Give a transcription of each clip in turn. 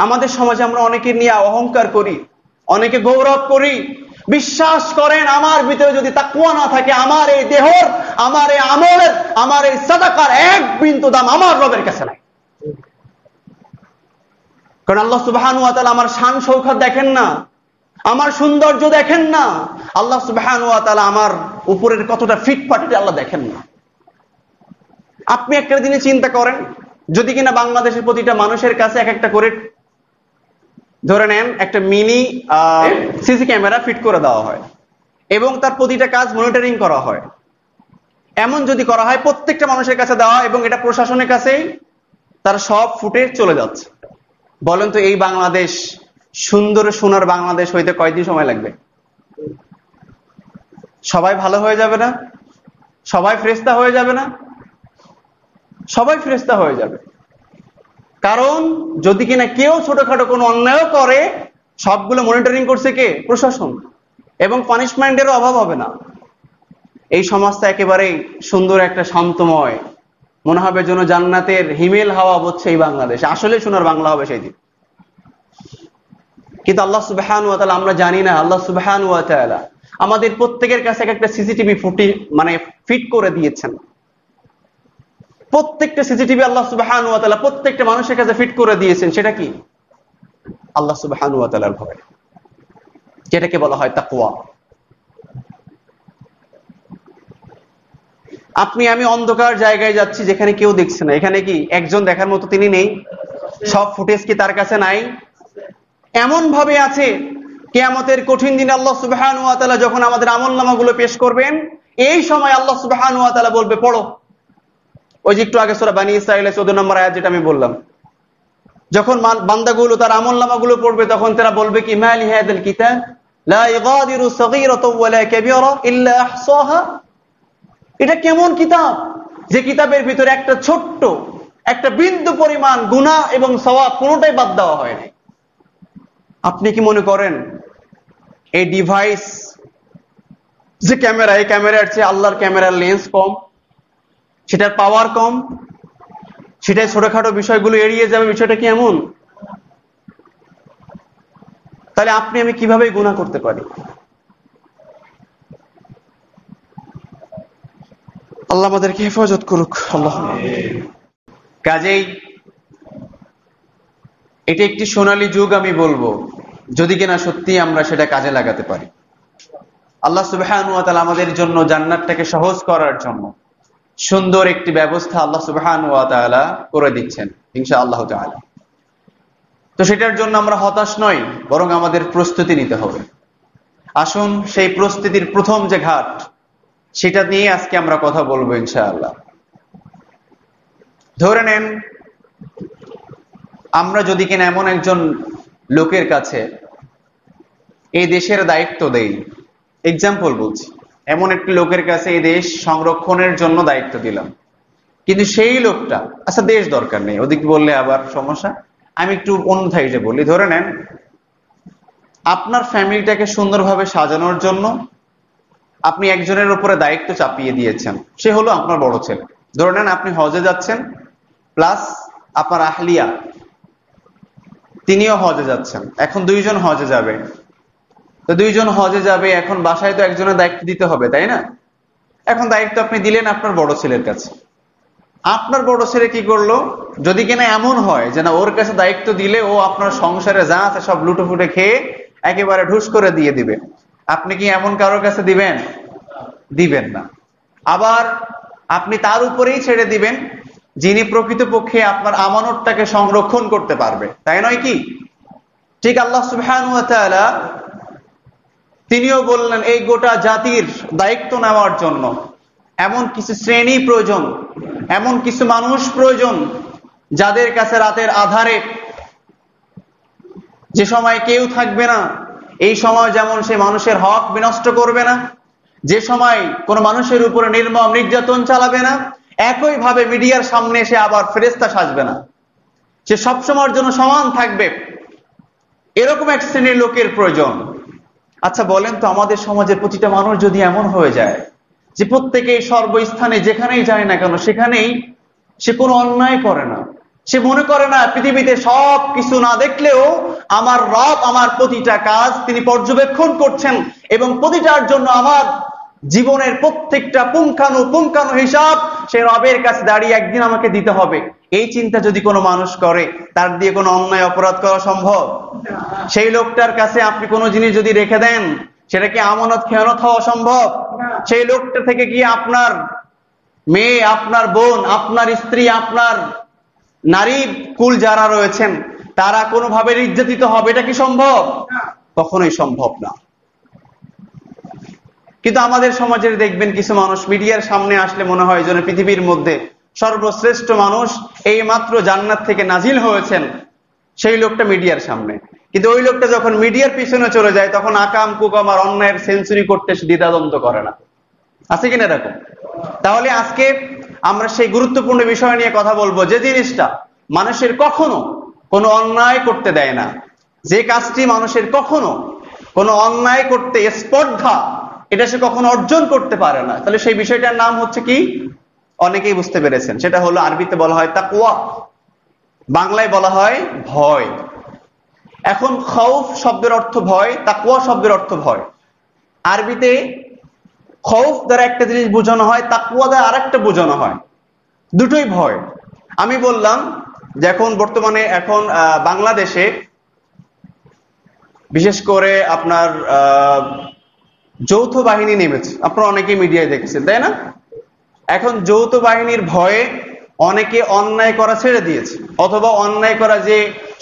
আমাদের সমাজে আমরা অনেকে নিয়ে অহংকার করি, অনেকে গৌরব করি। বিশ্বাস করেন, আমার ভিতরে যদি তাকওয়া না থাকে, আমার এই দেহর, আমার এই আমলের, আমার এই সাদাকার এক বিন্দু দাম আমার রবের কাছে নাই। কারণ আল্লাহ সুবহানাহু ওয়া তাআলা আমার শান শৌকত দেখেন না, আমার সৌন্দর্য দেখেন না। আল্লাহ সুবহানাহু ওয়া তাআলা আমার উপরের কতটা ফিটফাট আল্লাহ দেখেন না। আপনি একটা দিনে চিন্তা করেন, যদি কিনা বাংলাদেশের প্রতিটা মানুষের কাছে এক একটা করে ধরে নেন একটা মিনি সিসি ক্যামেরা ফিট করে দেওয়া হয় এবং তার প্রতিটা কাজ মনিটরিং করা হয়, এমন যদি করা হয় প্রত্যেকটা মানুষের কাছে দেওয়া এবং এটা প্রশাসনের কাছেই তার সব ফুটেজ চলে যাচ্ছে, বলেন তো এই বাংলাদেশ সুন্দর সোনার বাংলাদেশ হইতে কয়দিন সময় লাগবে? সবাই ভালো হয়ে যাবে না? সবাই ফেরেশতা হয়ে যাবে না? সবাই ফেরেশতা হয়ে যাবে। কারণ যদি কিনা কেউ ছোটখাটো কোনো অন্যায় করে, সবগুলো মনিটরিং করছে কে? প্রশাসন। এবং পানিশমেন্টেরও অভাব হবে না। এই সমাজটা একেবারেই সুন্দর একটা শান্তময়, মনে হবে যেন জান্নাতের হিমেল হাওয়া বচ্ছে এই বাংলাদেশ, আসলে সোনার বাংলা হবে সেই দিন। কিন্তু আল্লাহ সুবহানাহু ওয়া তাআলা আমরা জানি না, আল্লাহ সুবহানাহু ওয়া তাআলা আমাদের প্রত্যেকের কাছে একটা সিসিটিভি ফিট করে দিয়েছেন। প্রত্যেকটা সিসিটিভি আল্লাহ সুবহানাহু ওয়া তাআলা প্রত্যেকটা মানুষের কাছে ফিট করে দিয়েছেন। সেটা কি? আল্লাহ সুবহানাহু ওয়া তাআলার ভয়, যেটাকে বলা হয় তাকওয়া। আপনি আমি অন্ধকার জায়গায় যাচ্ছি যেখানে কেউ দেখছে না, এখানে কি একজন দেখার মতো তিনি নেই? সব ফুটেজ কি তার কাছে নাই? এমন ভাবে আছে, কিয়ামতের কঠিন দিন আল্লাহ সুবহানাহু ওয়া তাআলা যখন আমাদের আমলনামাগুলো পেশ করবেন, এই সময় আল্লাহ সুবহানাহু ওয়া তাআলা বলবে পড়ো। ওই যে একটু আগে সূরা বানী ইসরাঈলের 14 নম্বর আয়াত যেটা আমি বললাম, যখন বান্দাগুলো তার আমলনামাগুলো পড়বে তখন তারা বলবে কি মা লিহাযাল কিতাব লা ইগাদিরু সগীরাতাও ওয়ালা কাবীরা ইল্লা আহসাহা। এটা কেমন কিতাব যে কিতাবের ভিতরে একটা ছোট্ট একটা বিন্দু পরিমাণ গুনাহ এবং সওয়াব কোনোটাই বাদ দেওয়া হয়নি। আপনি কি মনে করেন এই ডিভাইস যে ক্যামেরা, এই ক্যামেরার চেয়ে আল্লাহর ক্যামেরার লেন্স কম, সেটার পাওয়ার কম, সেটাই ছোটখাটো বিষয়গুলো এড়িয়ে যাবে? বিষয়টা কি এমন? তাহলে আপনি আমি কিভাবে গুনাহ করতে পারি? আল্লাহ আমাদেরকে হেফাজত করুক। আল্লাহ। কাজেই এটা একটি সোনালী যুগ আমি বলবো, যদি কিনা সত্যি আমরা সেটা কাজে লাগাতে পারি। আল্লাহ সুবহানাহু ওয়া তাআলা আমাদের জন্য জান্নাতটাকে সহজ করার জন্য সুন্দর একটি ব্যবস্থা আল্লাহ সুবহানাহু ওয়া তাআলা করে দিচ্ছেন ইনশাআল্লাহ তাআলা। তো সেটার জন্য আমরা হতাশ নই, বরং আমাদের প্রস্তুতি নিতে হবে। আসুন সেই প্রস্তুতির প্রথম যে ঘাট, সেটা নিয়ে আজকে আমরা কথা বলবো ইনশাআল্লাহ। ধরে নেন আমরা যদি কিনা এমন একজন লোকের কাছে এই দেশের দায়িত্ব দেই, এক্সাম্পল বলছি, এমন একটি লোকের কাছে এই দেশ সংরক্ষণের জন্য দায়িত্ব দিলাম, কিন্তু সেই লোকটা, আচ্ছা দেশ দরকার নেই, ওদিকে বললে আবার সমস্যা, আমি একটু অন্য সাইডে বলি। ধরে নেন আপনার ফ্যামিলিটাকে সুন্দরভাবে সাজানোর জন্য আপনি একজনের উপরে দায়িত্ব চাপিয়ে দিয়েছেন, সে হলো আপনার বড় ছেলে। ধরে নেন আপনি হজে যাচ্ছেন, প্লাস আপনার আহলিয়া তিনিও হজে যাচ্ছেন, এখন দুইজন হজে যাবে। তো দুইজন হজে যাবে, এখন বাসায় তো একজনের দায়িত্ব দিতে হবে, তাই না? এখন দায়িত্ব আপনি দিলেন আপনার বড় ছেলের কাছে। আপনার বড় ছেলে কি করলো? যদি কিনা এমন হয় যে না, ওর কাছে দায়িত্ব দিলে ও আপনার সংসারে যা আছে সব লুটোফুটে খেয়ে একেবারে ঢুস করে দিয়ে দিবে, আপনি কি এমন কারোর কাছে দিবেন? দিবেন না। আবার আপনি তার উপরেই ছেড়ে দিবেন যিনি প্রকৃতপক্ষে আপনার আমানতটাকে সংরক্ষণ করতে পারবে, তাই নয় কি? ঠিক আল্লাহ সুবহানাহু ওয়া তাআলা তিনিও বললেন এই গোটা জাতির দায়িত্ব নেওয়ার জন্য এমন কিছু শ্রেণী প্রয়োজন, এমন কিছু মানুষ প্রয়োজন যাদের কাছে রাতের আধারে, যে সময় কেউ থাকবে না, এই সময় যেমন সে মানুষের হক বিনষ্ট করবে না, যে সময় কোনো মানুষের উপরে নির্মম নির্যাতন চালাবে না, একইভাবে মিডিয়ার সামনে এসে আবার ফেরেশতা সাজবে না, সে সবসময়ের জন্য সমান থাকবে, এরকম এক শ্রেণীর লোকের প্রয়োজন। আচ্ছা বলেন তো, আমাদের সমাজের প্রতিটা মানুষ যদি এমন হয়ে যায় যে প্রত্যেকেই সর্বস্থানে যেখানেই যায় না কেন সেখানেই সে কোনো অন্যায় করে না, সে মনে করে না পৃথিবীতে সব কিছু না দেখলেও আমার রব আমার প্রতিটা কাজ তিনি পর্যবেক্ষণ করছেন এবং প্রতিটার জন্য আমার জীবনের প্রত্যেকটা পুঙ্খানু হিসাব সে রবের কাছে দাঁড়িয়ে একদিন আমাকে দিতে হবে। এই চিন্তা যদি কোনো মানুষ করে, তার দিয়ে কোনো অন্যায় অপরাধ করা সম্ভব? সেই লোকটার কাছে আপনি কোনো জিনিস যদি রেখে দেন, সেটা কি আমানত খেয়ানত হওয়া সম্ভব? সেই লোকটা থেকে কি আপনার মেয়ে, আপনার বোন, আপনার স্ত্রী, আপনার নারী কুল যারা রয়েছেন তারা কোনোভাবে নির্যাতিত হবে? এটা কি সম্ভব? কখনোই সম্ভব না। কিন্তু আমাদের সমাজের দেখবেন কিছু মানুষ মিডিয়ার সামনে আসলে মনে হয় যেন পৃথিবীর মধ্যে সর্বশ্রেষ্ঠ মানুষ এই মাত্র জান্নাত থেকে নাজিল হয়েছেন, সেই লোকটা মিডিয়ার সামনে। কিন্তু ওই লোকটা যখন মিডিয়ার পিছনে চলে যায় তখন আকাম কুকাম আর অন্যায়ের সেঞ্চুরি করতে দ্বিধাদ্বন্দ্ব করে না। আছে কিনা এরকম? তাহলে আজকে আমরা সেই গুরুত্বপূর্ণ বিষয় নিয়ে কথা বলবো, যে জিনিসটা মানুষের কখনো কোনো অন্যায় করতে দেয় না, যে কাজটি মানুষের কখনো কোনো অন্যায় করতে স্পর্ধা এটা সে কখনো অর্জন করতে পারে না। তাহলে সেই বিষয়টার নাম হচ্ছে কি? অনেকেই বুঝতে পেরেছেন, সেটা হলো আরবিতে বলা হয় তাকওয়া, বাংলায় বলা হয় ভয়। এখন খৌফ শব্দের অর্থ ভয়, তাকওয়া শব্দের অর্থ ভয়। আরবিতে খৌফ দ্বারা একটা জিনিস বোঝানো হয়, তাকওয়া দ্বারা আরেকটা বোঝানো হয়, দুটোই ভয়। আমি বললাম যে এখন বর্তমানে এখন বাংলাদেশে বিশেষ করে আপনার যৌথ বাহিনী নেমেছে, আপনারা অনেকেই মিডিয়ায় দেখেছেন, তাই না? এখন যৌথ বাহিনীর ভয়ে অনেকে অন্যায় করা ছেড়ে দিয়েছে, অথবা অন্যায় করা যে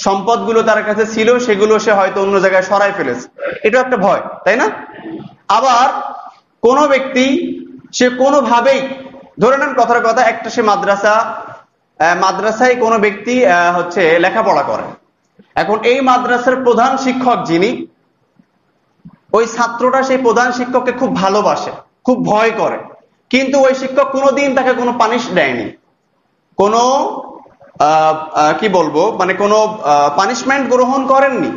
সম্পদগুলো তার কাছে ছিল সেগুলো সে হয়তো অন্য জায়গায় সরাই ফেলেছে। এটা একটা ভয়, তাই না? আবার কোন ব্যক্তি সে কোনোভাবেই, ধরে নেন কথার কথা, একটা সে মাদ্রাসায় কোনো ব্যক্তি হচ্ছে লেখাপড়া করে। এখন এই মাদ্রাসার প্রধান শিক্ষক যিনি, ওই ছাত্রটা সেই প্রধান শিক্ষককে খুব ভালোবাসে, খুব ভয় করে, কিন্তু ওই শিক্ষক কোনোদিন তাকে কোনো পানিশ দেয়নি, কোনো কি বলবো মানে কোনো পানিশমেন্ট গ্রহণ করেননি,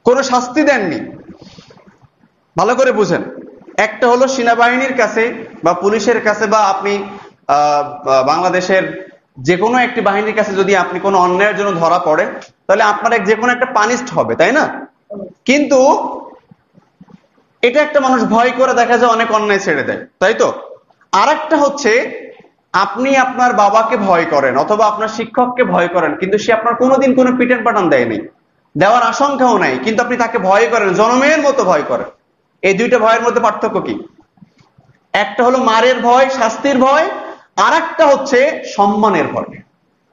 কোনো শাস্তি দেননি। ভালো করে বুঝেন, একটা হলো সেনাবাহিনীর কাছে বা পুলিশের কাছে বা আপনি বাংলাদেশের যে কোনো একটি বাহিনীর কাছে যদি আপনি কোনো অন্যায়ের জন্য ধরা পড়েন তাহলে আপনার যে কোনো একটা পানিশড হবে, তাই না? কিন্তু এটা একটা মানুষ ভয় করে দেখা যায় অনেক অন্যায় ছেড়ে দেয়, তাই তো? আর একটা হচ্ছে আপনি আপনার বাবাকে ভয় করেন অথবা আপনার শিক্ষককে ভয় করেন, কিন্তু সে আপনার কোনোদিন কোনো পিটান পাটান দেয়নি, দেওয়ার আশঙ্কাও নাই, কিন্তু আপনি তাকে ভয় করেন, জনমের মতো ভয় করেন। এই দুইটা ভয়ের মধ্যে পার্থক্য কি? একটা হলো মারের ভয়, শাস্তির ভয়, আর একটা হচ্ছে সম্মানের ভয়।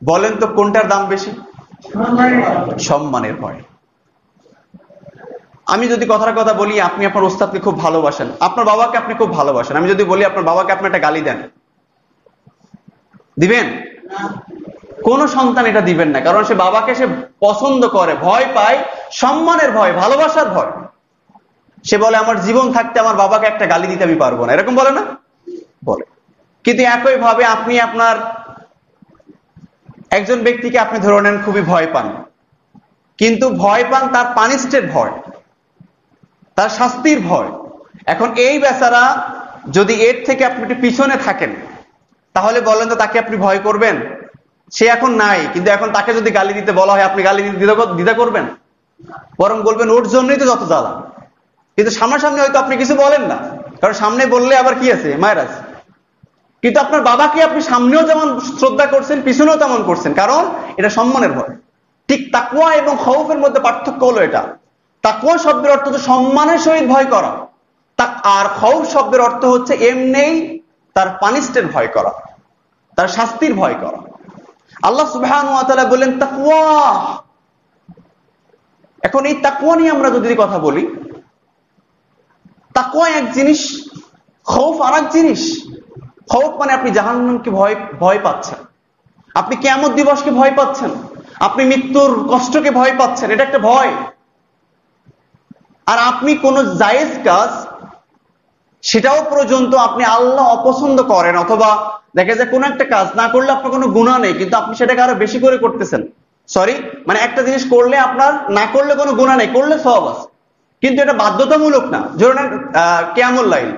বলেন তো কোনটার দাম বেশি? সম্মানের ভয়। আমি যদি কথার কথা বলি, আপনি আপনার ওস্তাদকে খুব ভালোবাসেন, আপনার বাবাকে আপনি খুব ভালোবাসেন, আমি যদি বলি আপনার বাবাকে আপনি একটা গালি দেন, দিবেন? কোন সন্তান এটা দিবেন না, কারণ সে বাবাকে সে পছন্দ করে, ভয় পায়, সম্মানের ভয়, ভালোবাসার ভয়। সে বলে আমার জীবন থাকতে আমার বাবাকে একটা গালি দিতে আমি পারবো না, এরকম বলে না? বলে। কিন্তু একই ভাবে আপনি আপনার একজন ব্যক্তিকে আপনি ধরে নেন খুবই ভয় পান, কিন্তু ভয় পান তার পানিশমেন্টের ভয়, তার শাস্তির ভয়। এখন এই বেচারা যদি এর থেকে আপনি একটু পিছনে থাকেন তাহলে বলেন তো তাকে আপনি ভয় করবেন? সে এখন নাই, কিন্তু এখন তাকে যদি গালি দিতে বলা হয় আপনি গালি দিতে দ্বিধা করবেন? বরং বলবেন ওর জন্যই তো যত জ্বালা। কিন্তু সামনাসামনি হয়তো আপনি কিছু বলেন না, কারণ সামনে বললে আবার কি আছে, মায়ের আছে। কিন্তু আপনার বাবাকে আপনি সামনেও যেমন শ্রদ্ধা করছেন, পিছনেও তেমন করছেন, কারণ এটা সম্মানের ভয়। ঠিক তাকওয়া এবং খৌফের মধ্যে পার্থক্য হলো এটা। তাকওয়া শব্দের অর্থ হচ্ছে সম্মানের সহিত ভয় করা, আর খৌফ শব্দের অর্থ হচ্ছে এমনিই তার পানিশমেন্টের ভয় করা, তার শাস্তির ভয় করা। আল্লাহ সুবহানাহু ওয়া তাআলা বলেন তাকওয়া। এখন এই তাকওয়া নিয়ে আমরা যদি কথা বলি, তাকওয়া এক জিনিস, খৌফ আর এক জিনিস। খৌফ মানে আপনি জাহান্নামকে ভয় পাচ্ছেন, আপনি কিয়ামত দিবসকে ভয় পাচ্ছেন, আপনি মৃত্যুর কষ্টকে ভয় পাচ্ছেন, এটা একটা ভয়। আর আপনি কোন জায়েজ কাজ সেটাও পর্যন্ত আপনি আল্লাহ অপছন্দ করেন, অথবা দেখা যায় কোন একটা কাজ না করলে আপনার কোনো গুনাহ নেই, কিন্তু আপনি সেটাকে আরো বেশি করে করতেছেন। সরি, মানে একটা জিনিস করলে আপনার না করলে কোনো গুনাহ নেই, করলে সওয়াব আছে, কিন্তু এটা বাধ্যতামূলক না। ধরুন কিয়ামুল লাইল,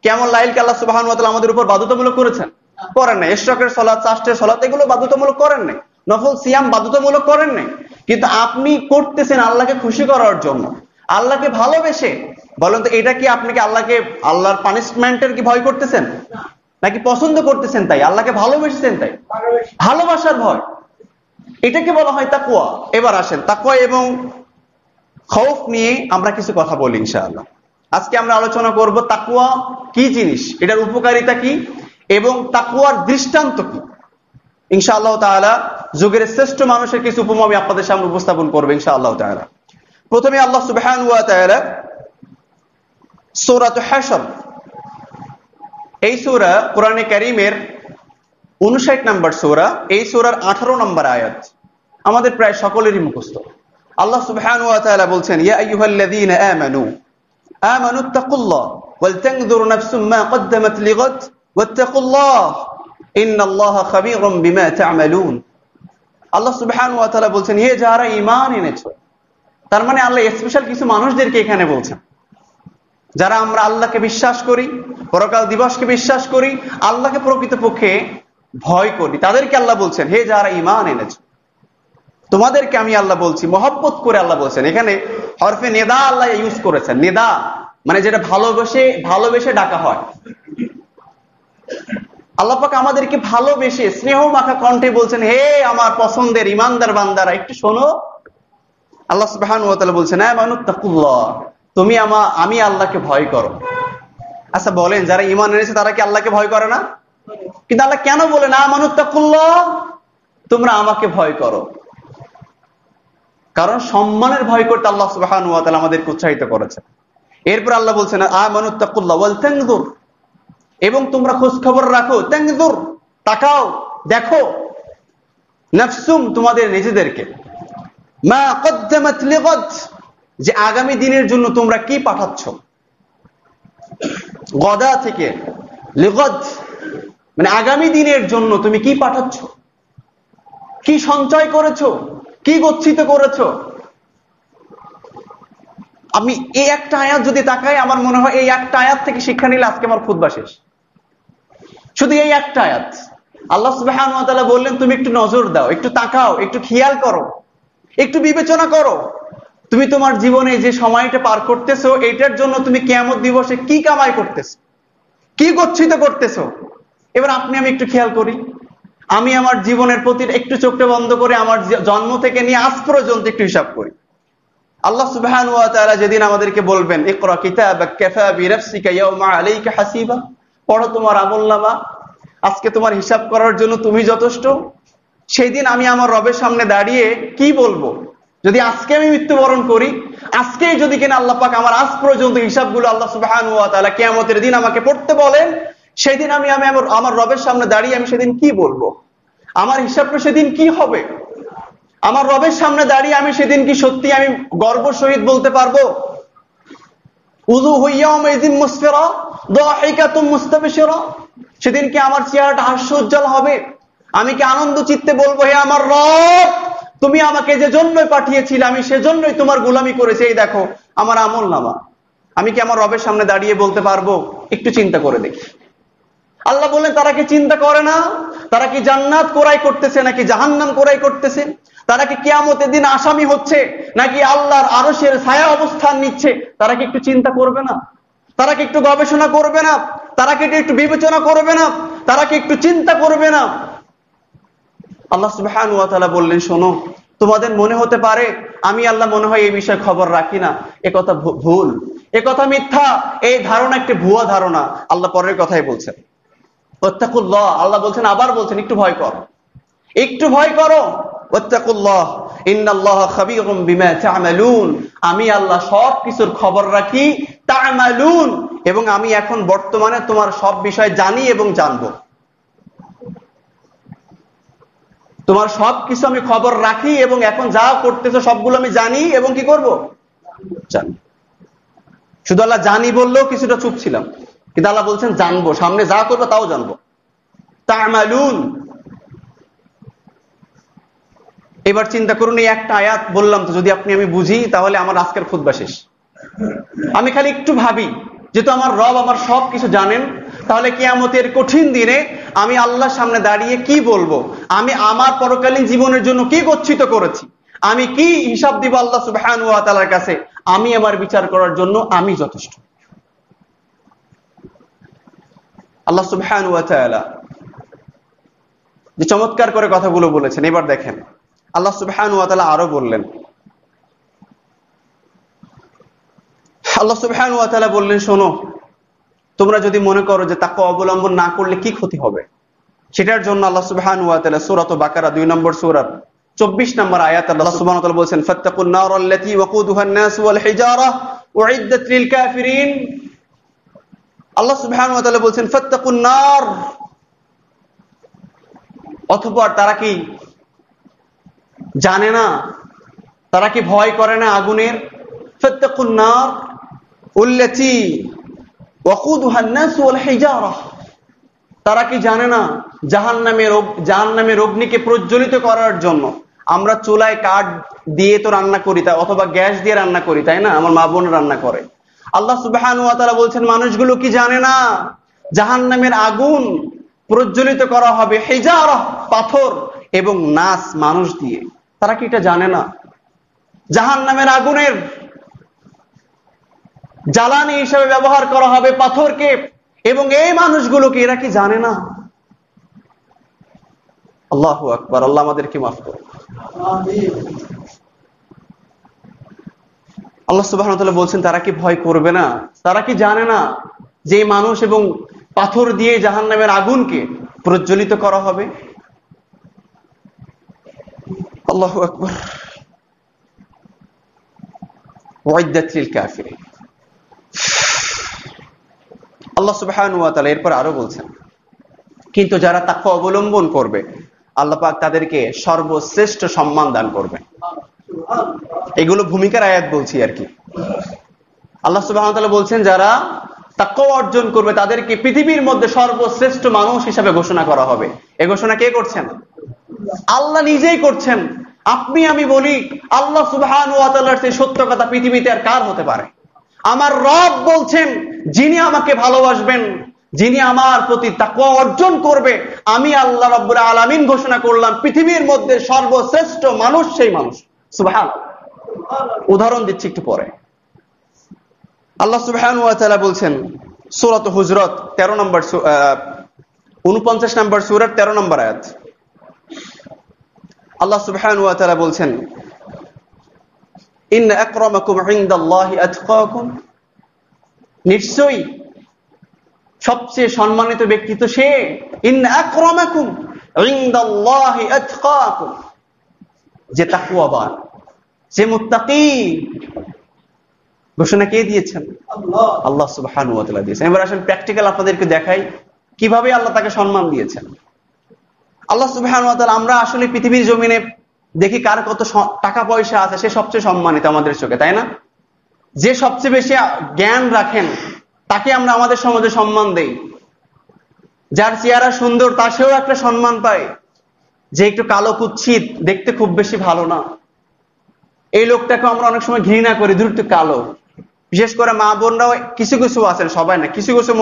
কিয়ামুল লাইলকে আল্লাহ সুবহানাহু ওয়া তাআলা আমাদের উপর বাধ্যতামূলক করেছেন? করেন নাই। ইশরাকের সালাত, চাষ্টের সালাত এগুলো বাধ্যতামূলক করেন নাই। নফল সিয়াম বাধ্যতামূলক করেন নাই। কিন্তু আপনি করতেছেন আল্লাহকে খুশি করার জন্য, আল্লাহকে ভালোবেসে। বলেন তো এটা কি আপনি কি আল্লাহর পানিশমেন্টের কি ভয় করতেছেন নাকি পছন্দ করতেছেন তাই? আল্লাহকে ভালোবেসেছেন তাই? ভালোবাসার ভয়, এটাকে বলা হয় তাকওয়া। এবার আসেন তাকওয়া এবং খৌফ নিয়ে আমরা কিছু কথা বলি ইনশাআল্লাহ। আজকে আমরা আলোচনা করব তাকওয়া কি জিনিস, এটার উপকারিতা কি এবং তাকওয়ার দৃষ্টান্ত কি। ইনশাআল্লাহ তাআলা যুগের শ্রেষ্ঠ মানুষের কিছু উপমা আমি আপনাদের সামনে উপস্থাপন করব ইনশাআল্লাহ তাআলা। প্রথমে আল্লাহ সুবহানাহু ওয়া তাআলা সূরা হাশর, এই সূরা কোরআনে কারীমের 59 নম্বর সূরা, এই সূরার 18 নম্বর আয়াত আমাদের প্রায় সকলেরই মুখস্থ। আল্লাহ সুবহানাহু ওয়া তাআলা বলছেন, ইয়া আইয়ুহাল্লাযীনা আমানুত্তাকুল্লাহ ওয়াল তানজুর নাফসুম মা কদ্দামাত লিগাদ ওয়াত্তাকুল্লাহ ইন্নাল্লাহা খাবীরুম বিমা তা'মালুন। আল্লাহ সুবহানাহু ওয়া তাআলা বলছেন, হে যারা ঈমান এনেছো। তার মানে আল্লাহ স্পেশাল কিছু মানুষদেরকে এখানে বলছেন, যারা আমরা আল্লাহকে বিশ্বাস করি, পরকাল দিবসকে বিশ্বাস করি, আল্লাহকে প্রকৃতপক্ষে ভয় করি, তাদেরকে আল্লাহ বলছেন হে যারা ঈমান এনেছো, তোমাদেরকে আমি আল্লাহ বলছি। মহব্বত করে আল্লাহ বলছেন, এখানে হরফে নেদা আল্লাহ ইউজ করেছেন। নেদা মানে যেটা ভালোবেসে ডাকা হয়। আল্লাহ পাক আমাদেরকে ভালোবেসে স্নেহ মাখা কণ্ঠে বলছেন, হে আমার পছন্দের ঈমানদার বান্দারা একটু শোনো। আল্লাহ সুবহানাহু ওয়া তাআলা বলছেন, আমানুত্তাকুল্লাহ, তুমি আমি আল্লাহকে ভয় করো। আচ্ছা বলেন, যারা ঈমান এনেছে তারা কি আল্লাহকে ভয় করে না? কিন্তু আল্লাহ কেন বলেন আমানুত্তাকুল্লাহ, তোমরা আমাকে ভয় করো? কারণ সম্মানের ভয় করতে আল্লাহ সুবহানাহু ওয়া তাআলা আমাদেরকে উৎসাহিত করেছেন। এরপর আল্লাহ বলছেন আমানুত্তাকুল্লাহ ওয়াল তানজুর, এবং তোমরা খোঁজ খবর রাখো, তানজুর তাকাও, দেখো, নাফসুম তোমাদের নিজেদেরকে, মা কদ্দামাত লিগাদ যে আগামী দিনের জন্য তোমরা কি পাঠাচ্ছ। গদা থেকে লিগাদ মানে আগামী দিনের জন্য তুমি কি পাঠাচ্ছ, কি সঞ্চয় করেছো, কি গচ্ছিত করেছো। আমি এই একটা আয়াত যদি তাকাই, আমার মনে হয় এই একটা আয়াত থেকে শিক্ষা নিলে আজকে আমার খুতবা শেষ। শুধু এই একটা আয়াত আল্লাহ সুবহানাহু ওয়া তাআলা বললেন, তুমি একটু নজর দাও, একটু তাকাও, একটু খেয়াল করো, একটু বিবেচনা করো, তুমি তোমার জীবনে যে সময়টা পার করতেছো এটার জন্য তুমি কিয়ামত দিবসে কি কামাই করতেছো, কি গচ্ছিত করতেছো। এবার আপনি আমি একটু খেয়াল করি, আমি আমার জীবনের প্রতি একটু চোখটা বন্ধ করে আমার জন্ম থেকে নিয়ে আজ পর্যন্ত একটু হিসাব করি। আল্লাহ সুবহানাহু ওয়া তাআলা যেদিন আমাদেরকে বলবেন, ইকরা কিতাবাক কাফা বিনাফসিকা ইয়াওমা আলাইকা হাসিবা, পড়ো তোমার আমলনামা, আজকে তোমার হিসাব করার জন্য তুমি যথেষ্ট। সেই দিন আমি আমার রবের সামনে দাঁড়িয়ে কি বলবো? যদি আজকে আমি মৃত্যুবরণ করি, আজকেই যদি কিনা আল্লাহ পাক আমার আজ পর্যন্ত হিসাবগুলো আল্লাহ সুবহানাহু ওয়া তাআলা কিয়ামতের দিন আমাকে পড়তে বলেন, সেই দিন আমি আমার রবের সামনে দাঁড়িয়ে আমি সেদিন কি বলবো? আমার হিসাবটা সেদিন কি হবে? আমার রবের সামনে দাঁড়িয়ে আমি সেদিন কি সত্যি আমি গর্ব সহিত বলতে পারবো উযুহু ইয়াওমাইযিন মুসফিরা দাহিকাতুম মুস্তাবশিরা? সেদিন কি আমার চেহারাটা হাস্যোজ্জ্বল হবে? আমি কি আনন্দ চিত্তে বলবো, হে আমার রব, তুমি আমাকে যে জন্যই পাঠিয়েছিলে আমি সেজন্যই তোমার গোলামি করেছি, এই দেখো আমার আমলনামা? আমি কি আমার রবের সামনে দাঁড়িয়ে বলতে পারবো? একটু চিন্তা করে দেখি। আল্লাহ বললেন, তারা কি চিন্তা করে না? তারা কি জান্নাত ক্রয় করতেছে নাকি জাহান্নাম ক্রয় করতেছে? তারা কি কিয়ামতের দিন আসামি হচ্ছে নাকি আল্লাহর আরশের ছায়া অবস্থান নিচ্ছে? তারা কি একটু চিন্তা করবে না? তারা কি একটু গবেষণা করবে না? তারা কি একটু বিবেচনা করবে না? তারা কি একটু চিন্তা করবে না? আল্লাহ সুবহানাহু ওয়া তাআলা বললেন, শোনো, তোমাদের মনে হতে পারে আমি আল্লাহ মনে হয় এই বিষয়ে খবর রাখি না, একথা ভুল, একথা মিথ্যা, এই ধারণা একটি ভুয়া ধারণা। আল্লাহ পরের কথাই বলছেন, ওয়াত্তাকুল্লাহ, আল্লাহ বলছেন, আবার বলছেন, একটু ভয় করো, একটু ভয় করো। ওয়াত্তাকুল্লাহ ইন্নাল্লাহা খাবীরুম বিমা তা'মালুন, আমি আল্লাহ সব কিছুর খবর রাখি, তা'মালুন, এবং আমি এখন বর্তমানে তোমার সব বিষয় জানি এবং জানবো। তোমার সব কিছু আমি খবর রাখি এবং এখন যা করতেছো সবগুলো আমি জানি এবং কি করব? জানি। শুধু আল্লাহ জানি বললেও কিছুটা চুপ ছিলাম, কিন্তু আল্লাহ বলছেন জানবো, সামনে যা করবো তাও জানবো। তা'মালুন। এবার চিন্তা করুন, এই একটা আয়াত বললাম তো যদি আমি বুঝি তাহলে আমার আজকের খুতবা শেষ। আমি খালি একটু ভাবি, যেহেতু আমার রব আমার সব কিছু জানেন, তাহলে কিয়ামতের কঠিন দিনে আমি আল্লাহর সামনে দাঁড়িয়ে কি বলবো, আমি আমার পরকালীন জীবনের জন্য কি গচ্ছিত করেছি, আমি কি হিসাব দিব আল্লাহ সুবহানাহু ওয়া তাআলার কাছে, আমি আমার বিচার করার জন্য আমি যথেষ্ট। আল্লাহ সুবহানাহু ওয়া তাআলা যে চমৎকার করে কথাগুলো বলেছেন, এবার দেখেন আল্লাহ সুবহানাহু ওয়া তাআলা আরো বললেন, আল্লাহ সুবহানাহু ওয়া তাআলা বললেন, শোনো, তোমরা যদি মনে করো যে তাকওয়া অবলম্বন না করলে কি ক্ষতি হবে, সেটার জন্য আল্লাহ সুবহানাহু ওয়া তাআলা সূরা বাকারা 2 নম্বর সূরার 24 নম্বর আয়াত আল্লাহ সুবহানাহু ওয়া তাআলা বলেছেন, ফাত্তাকুন নার আল্লাতী ওয়াকুদুহা আন-নাস ওয়াল হিজারা উইদ্দাত লিল কাফিরিন। আল্লাহ সুবহানাহু ওয়া তাআলা বলেছেন ফাত্তাকুন নার, অথবা তারা কি জানে না, তারা কি ভয় করে না আগুনের? ফাত্তাকুন নার আল্লাতী ওয়াকুদুহা আন-নাস ওয়াল হিজারা, তারা কি জানে না জাহান্নামের অগ্নিকে প্রজ্বলিত করার জন্য আমরা চুলায় কাঠ দিয়ে তো রান্না করি, অথবা গ্যাস দিয়ে রান্না করি, তাই না? আমার মা বোন রান্না করে। আল্লাহ সুবহানাহু ওয়া তাআলা বলছেন, মানুষগুলো কি জানে না জাহান্নামের আগুন প্রজ্বলিত করা হবে হিজারা, পাথর, এবং নাস, মানুষ দিয়ে? তারা কি এটা জানে না? জাহান্নামের আগুনের জ্বালানি হিসেবে ব্যবহার করা হবে পাথরকে, এবং এই মানুষগুলোকে এরা কি জানে না? আল্লাহু আকবার। আল্লাহ আমাদেরকে মাফ করুন। আল্লাহ সুবহানাহু ওয়া তাআলা বলছেন, তারা কি ভয় করবে না? তারা কি জানে না যে মানুষ এবং পাথর দিয়ে জাহান্নামের আগুনকে প্রজ্বলিত করা হবে? আল্লাহু আকবার। উইদ্দাত লিল কাফিরিন। আল্লাহ সুবহানাহু ওয়া তাআলা এরপর আরো বলছেন, কিন্তু যারা তাকওয়া অবলম্বন করবে আল্লাহ পাক তাদেরকে সর্বশ্রেষ্ঠ সম্মান দান করবেন। এগুলো ভূমিকার আয়াত বলছি আর কি। আল্লাহ সুবহানাহু ওয়া তাআলা বলছেন, যারা তাকওয়া অর্জন করবে তাদেরকে পৃথিবীর মধ্যে সর্বশ্রেষ্ঠ মানুষ হিসেবে ঘোষণা করা হবে। এই ঘোষণা কে করছেন? আল্লাহ নিজেই করছেন। আপনি আমি বলি, আল্লাহ সুবহানাহু ওয়া তাআলার সেই সত্য কথা পৃথিবীতে আর কার হতে পারে? আমার রব বলছেন, যিনি আমাকে ভালোবাসবেন, যিনি আমার প্রতি তাকওয়া অর্জন করবে, আমি আল্লাহ রাব্বুল আলামিন ঘোষণা করলাম পৃথিবীর মধ্যে সর্বশ্রেষ্ঠ মানুষ সেই মানুষ। সুবহানাল্লাহ। উদাহরণ দিচ্ছি একটু পরে। আল্লাহ সুবহানাহু ওয়া তাআলা বলছেন সূরা হুজরাত 49 নম্বর সূরার 13 নম্বর আয়াত। আল্লাহ সুবহানাহু ওয়া তাআলা বলছেন, ইন্না আকরামাকুম ইনদাল্লাহি আতকাকুম, নিশ্চয়ই সবচেয়ে সম্মানিত ব্যক্তি তো সে, ইন্না আকরামাকুম ইনদাল্লাহি আতকাকুম, যে তাকওয়াবান, যে মুত্তাকি। ঘোষণা কে দিয়েছেন? আল্লাহ সুবহানাহু ওয়া তাআলা দিয়েছেন। এবার আসলে প্র্যাকটিক্যাল আপনাদেরকে দেখাই কিভাবে আল্লাহ তাকে সম্মান দিয়েছেন। আল্লাহ সুবহানাহু ওয়া তাআলা, আমরা আসলে পৃথিবীর জমিনে দেখি কার কত টাকা পয়সা আছে, সে সবচেয়ে সম্মানিত আমাদের চোখে, তাই না? যে সবচেয়ে বেশি জ্ঞান রাখেন তাকে আমরা আমাদের সমাজে সম্মান দেই। যার চেহারা সুন্দর তার সেও একটা সম্মান পায়। যে একটু কালো কুৎসিত, দেখতে খুব বেশি ভালো না, এই লোকটাকে আমরা অনেক সময় ঘৃণা করি, দূর একটু কালো। বিশেষ করে মা বোনরাও কিছু কিছু আছেন, সবাই না, কিছু কিছু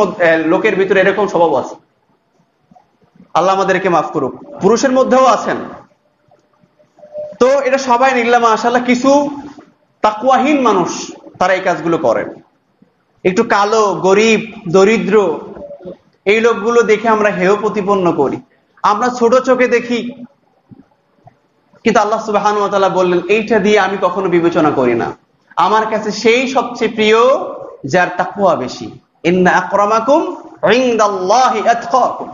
লোকের ভিতরে এরকম স্বভাব আছে। আল্লাহ আমাদেরকে মাফ করুক। পুরুষের মধ্যেও আছেন। তো এটা সবাই নিলাম, মাশাআল্লাহ কিছু তাকওয়াহীন মানুষ তারা এই কাজগুলো করেন। একটু কালো, গরিব, দরিদ্র, এই লোকগুলো দেখে আমরা হেয় প্রতিপন্ন করি, আমরা ছোট চোখে দেখি। কিন্তু আল্লাহ সুবহানাহু ওয়া তাআলা বললেন, এইটা দিয়ে আমি কখনো বিবেচনা করি না। আমার কাছে সেই সবচেয়ে প্রিয় যার তাকওয়া বেশি। ইন্না আকরামাকুম ইনদাল্লাহি আতকাকুম।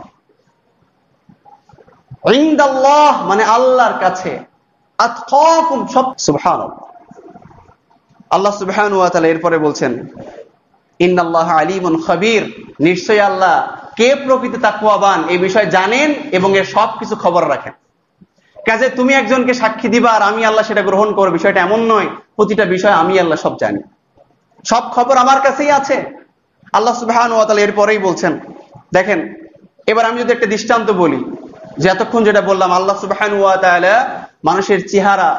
ইনদাল্লাহ মানে আল্লাহর কাছে, আতকাকুম সব। সুবহানাল্লাহ। আল্লাহ সুবহানাহু ওয়া তাআলা এরপরে বলছেন, ইন্নাল্লাহা আলিমুন খাবীর, নিশ্চয়ই আল্লাহ কে প্রকৃত তাকওয়াবান এই বিষয় জানেন এবং এর সবকিছু খবর রাখেন। কাজে তুমি একজনকে সাক্ষী দিবা আর আমি আল্লাহ সেটা গ্রহণ করব, বিষয়টা এমন নয়। প্রতিটা বিষয় আমি আল্লাহ সব জানি, সব খবর আমার কাছেই আছে। আল্লাহ সুবহানাহু ওয়া তাআলা এরপরেই বলছেন, দেখেন এবার আমি যদি একটা দৃষ্টান্ত বলি, যে এতক্ষণ যেটা বললাম আল্লাহ সুবহানাহু ওয়া তাআলা মানুষের চেহারা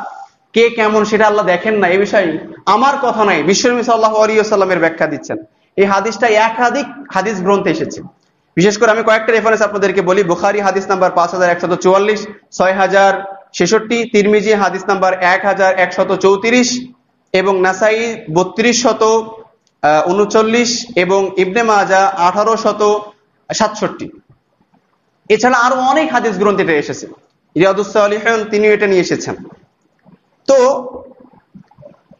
কে কেমন সেটা আল্লাহ দেখেন না, এই বিষয়ে আমার কথা নাই, বিশ্বনবী সাল্লাল্লাহু আলাইহি ওয়াসাল্লামের ব্যাখ্যা দিচ্ছেন। এই হাদিসটা একাধিক হাদিস গ্রন্থে এসেছে। বিশেষ করে আমি কয়েকটা রেফারেন্স আপনাদেরকে বলি। বুখারী হাদিস নাম্বার 5144, 6066, তিরমিজি হাদিস নাম্বার 1134 এবং নাসাই 3239 এবং ইবনে মাজাহ 1867। এছাড়া আরো অনেক হাদিস গ্রন্থে এটা এসেছে। রিয়াদুস সালিহিন তিনি এটা নিয়ে এসেছেন। তো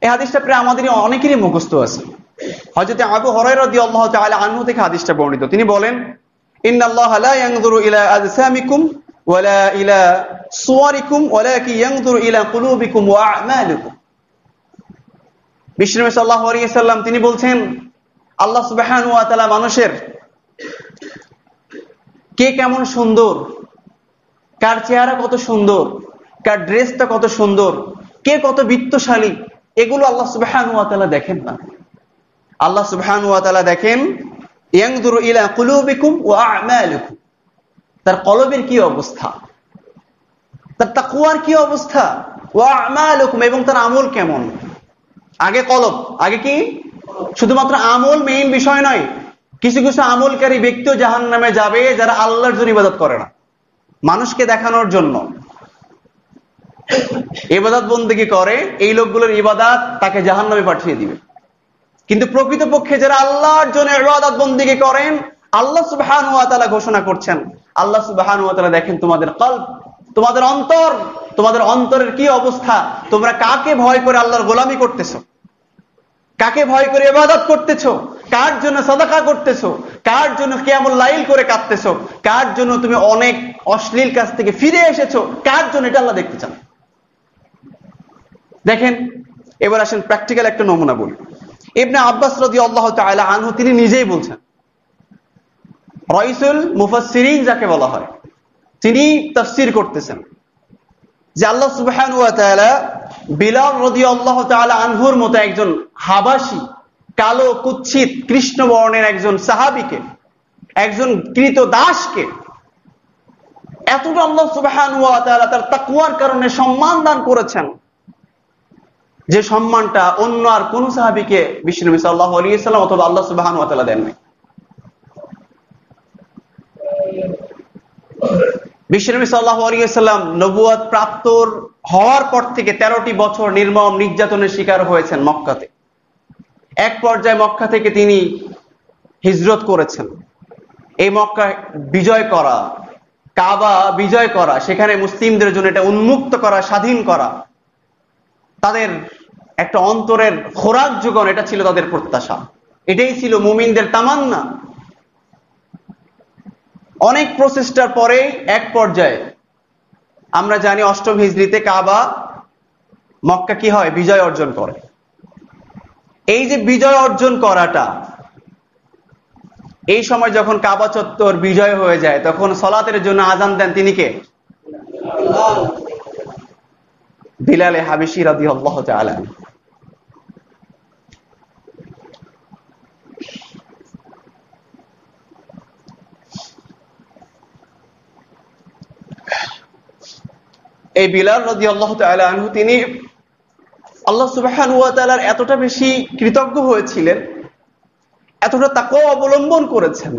এই হাদিসটা প্রায় আমাদের অনেকেরই মুখস্থ আছে। হযরত আবু হুরায়রা রাদিয়াল্লাহু তাআলা আনহু থেকে হাদিসটা বর্ণিত। তিনি বলেন, ইন্নাল্লাহা লা ইয়ানজুরু ইলা আজসামিকুম ওয়ালা ইলা সুওয়ারিকুম ওয়ালাকিন ইয়ানজুরু ইলা কুলুবিকুম ওয়া আ'মালিকুম। বিশ্বনবী সাল্লাল্লাহু আলাইহি সাল্লাম তিনি বলছেন, আল্লাহ সুবহানাহু ওয়া তাআলা মানুষের কে কেমন সুন্দর, কার চেহারা কত সুন্দর, কার ড্রেসটা কত সুন্দর, কে কত বিত্তশালী, এগুলো আল্লাহ সুবহানাহু ওয়া তাআলা দেখেন না। আল্লাহ সুবহানাহু ওয়া তাআলা দেখেন ইয়ানজুরু ইলা কুলুবিকুম ওয়া আ'মালিকুম, তার কলবের কি অবস্থা, তার তাকওয়ার কি অবস্থা, ওয়া আ'মালুকুম, এবং তার আমল কেমন। আগে কলব, আগে কি? শুধুমাত্র আমল মেইন বিষয় নয়। কিছু কিছু আমলকারী ব্যক্তিও জাহান্নামে যাবে যারা আল্লাহর জন্য ইবাদত করে না, মানুষকে দেখানোর জন্য ইবাদত বন্দেগী করে। এই লোকগুলোর ইবাদত তাকে জাহান্নামে পাঠিয়ে দিবে। কিন্তু প্রকৃতপক্ষে যারা আল্লাহর জন্য ইবাদত বন্দেগী করেন, আল্লাহ সুবহানাহু ওয়া তাআলা ঘোষণা করছেন, আল্লাহ সুবহানাহু ওয়া তাআলা দেখেন তোমাদের কলব, তোমাদের অন্তর, তোমাদের অন্তরের কি অবস্থা, তোমরা কাকে ভয় করে আল্লাহর গোলামি করতেছো, কাকে ভয় করে ইবাদত করতেছো, কার জন্য সাদাকা করতেছো, কার জন্য কিয়ামুল লাইল করে কাঁদতেছো, কার জন্য তুমি অনেক অশ্লীল কাজ থেকে ফিরে এসেছো, কার জন্য, এটা আল্লাহ দেখতে চান। দেখেন, এবার আসেন প্র্যাকটিক্যাল একটা নমুনা বলি। ইবনে আব্বাস রাদিয়াল্লাহু তাআলা আনহু তিনি নিজেই বলছেন, রাইসুল মুফাসসিরিন যাকে বলা হয়, তিনি তাফসীর করতেছেন যে আল্লাহ সুবহানাহু ওয়া তাআলা বিলাল রাদিয়াল্লাহু তাআলা আনহুর মতো একজন হাবাসী, কালো কুৎসিত কৃষ্ণ বর্ণের একজন সাহাবীকে, একজন কৃতদাসকে এতটা আল্লাহ সুবহানাহু ওয়া তাআলা তার তাকওয়ার কারণে সম্মান দান করেছেন, যে সম্মানটা অন্য আর কোন সাহাবীকে বিশ্বনবী সাল্লাল্লাহু আলাইহি ওয়াসাল্লাম অথবা আল্লাহ সুবহানাহু ওয়া তাআলা দেননি। বিশ্বনবী সাল্লাল্লাহু আলাইহি ওয়াসাল্লাম নবুয়ত প্রাপ্ত হওয়ার পর থেকে 13টি বছর নির্মম নির্যাতনের শিকার হয়েছেন মক্কাতে। এক পর্যায়ে মক্কা থেকে তিনি হিজরত করেছেন। এই মক্কা বিজয় করা, কাবা বিজয় করা, সেখানে মুসলিমদের জন্য এটা উন্মুক্ত করা, স্বাধীন করা, তাদের একটা অন্তরের খোরাক যোগান, এটা ছিল তাদের প্রত্যাশা, এটাই ছিল মুমিনদের তামান্না। অনেক প্রচেষ্টার পরে এক পর্যায়ে আমরা জানি 8ম হিজরিতে কাবা মক্কা কি হয়, বিজয় অর্জন করে। এই যে বিজয় অর্জন করাটা, এই সময় যখন কাবা চত্বর বিজয় হয়ে যায়, তখন সালাতের জন্য আযান দেন তিনি কে? বিলাল হাবশী রাদিয়াল্লাহু তাআলা। এই বিলাল রাদিয়াল্লাহু তাআলা আনহু তিনি আল্লাহ সুবহানাহু ওয়া তাআলার এতটা বেশি কৃতজ্ঞ হয়েছিলেন, এতটা তাকওয়া অবলম্বন করেছেন,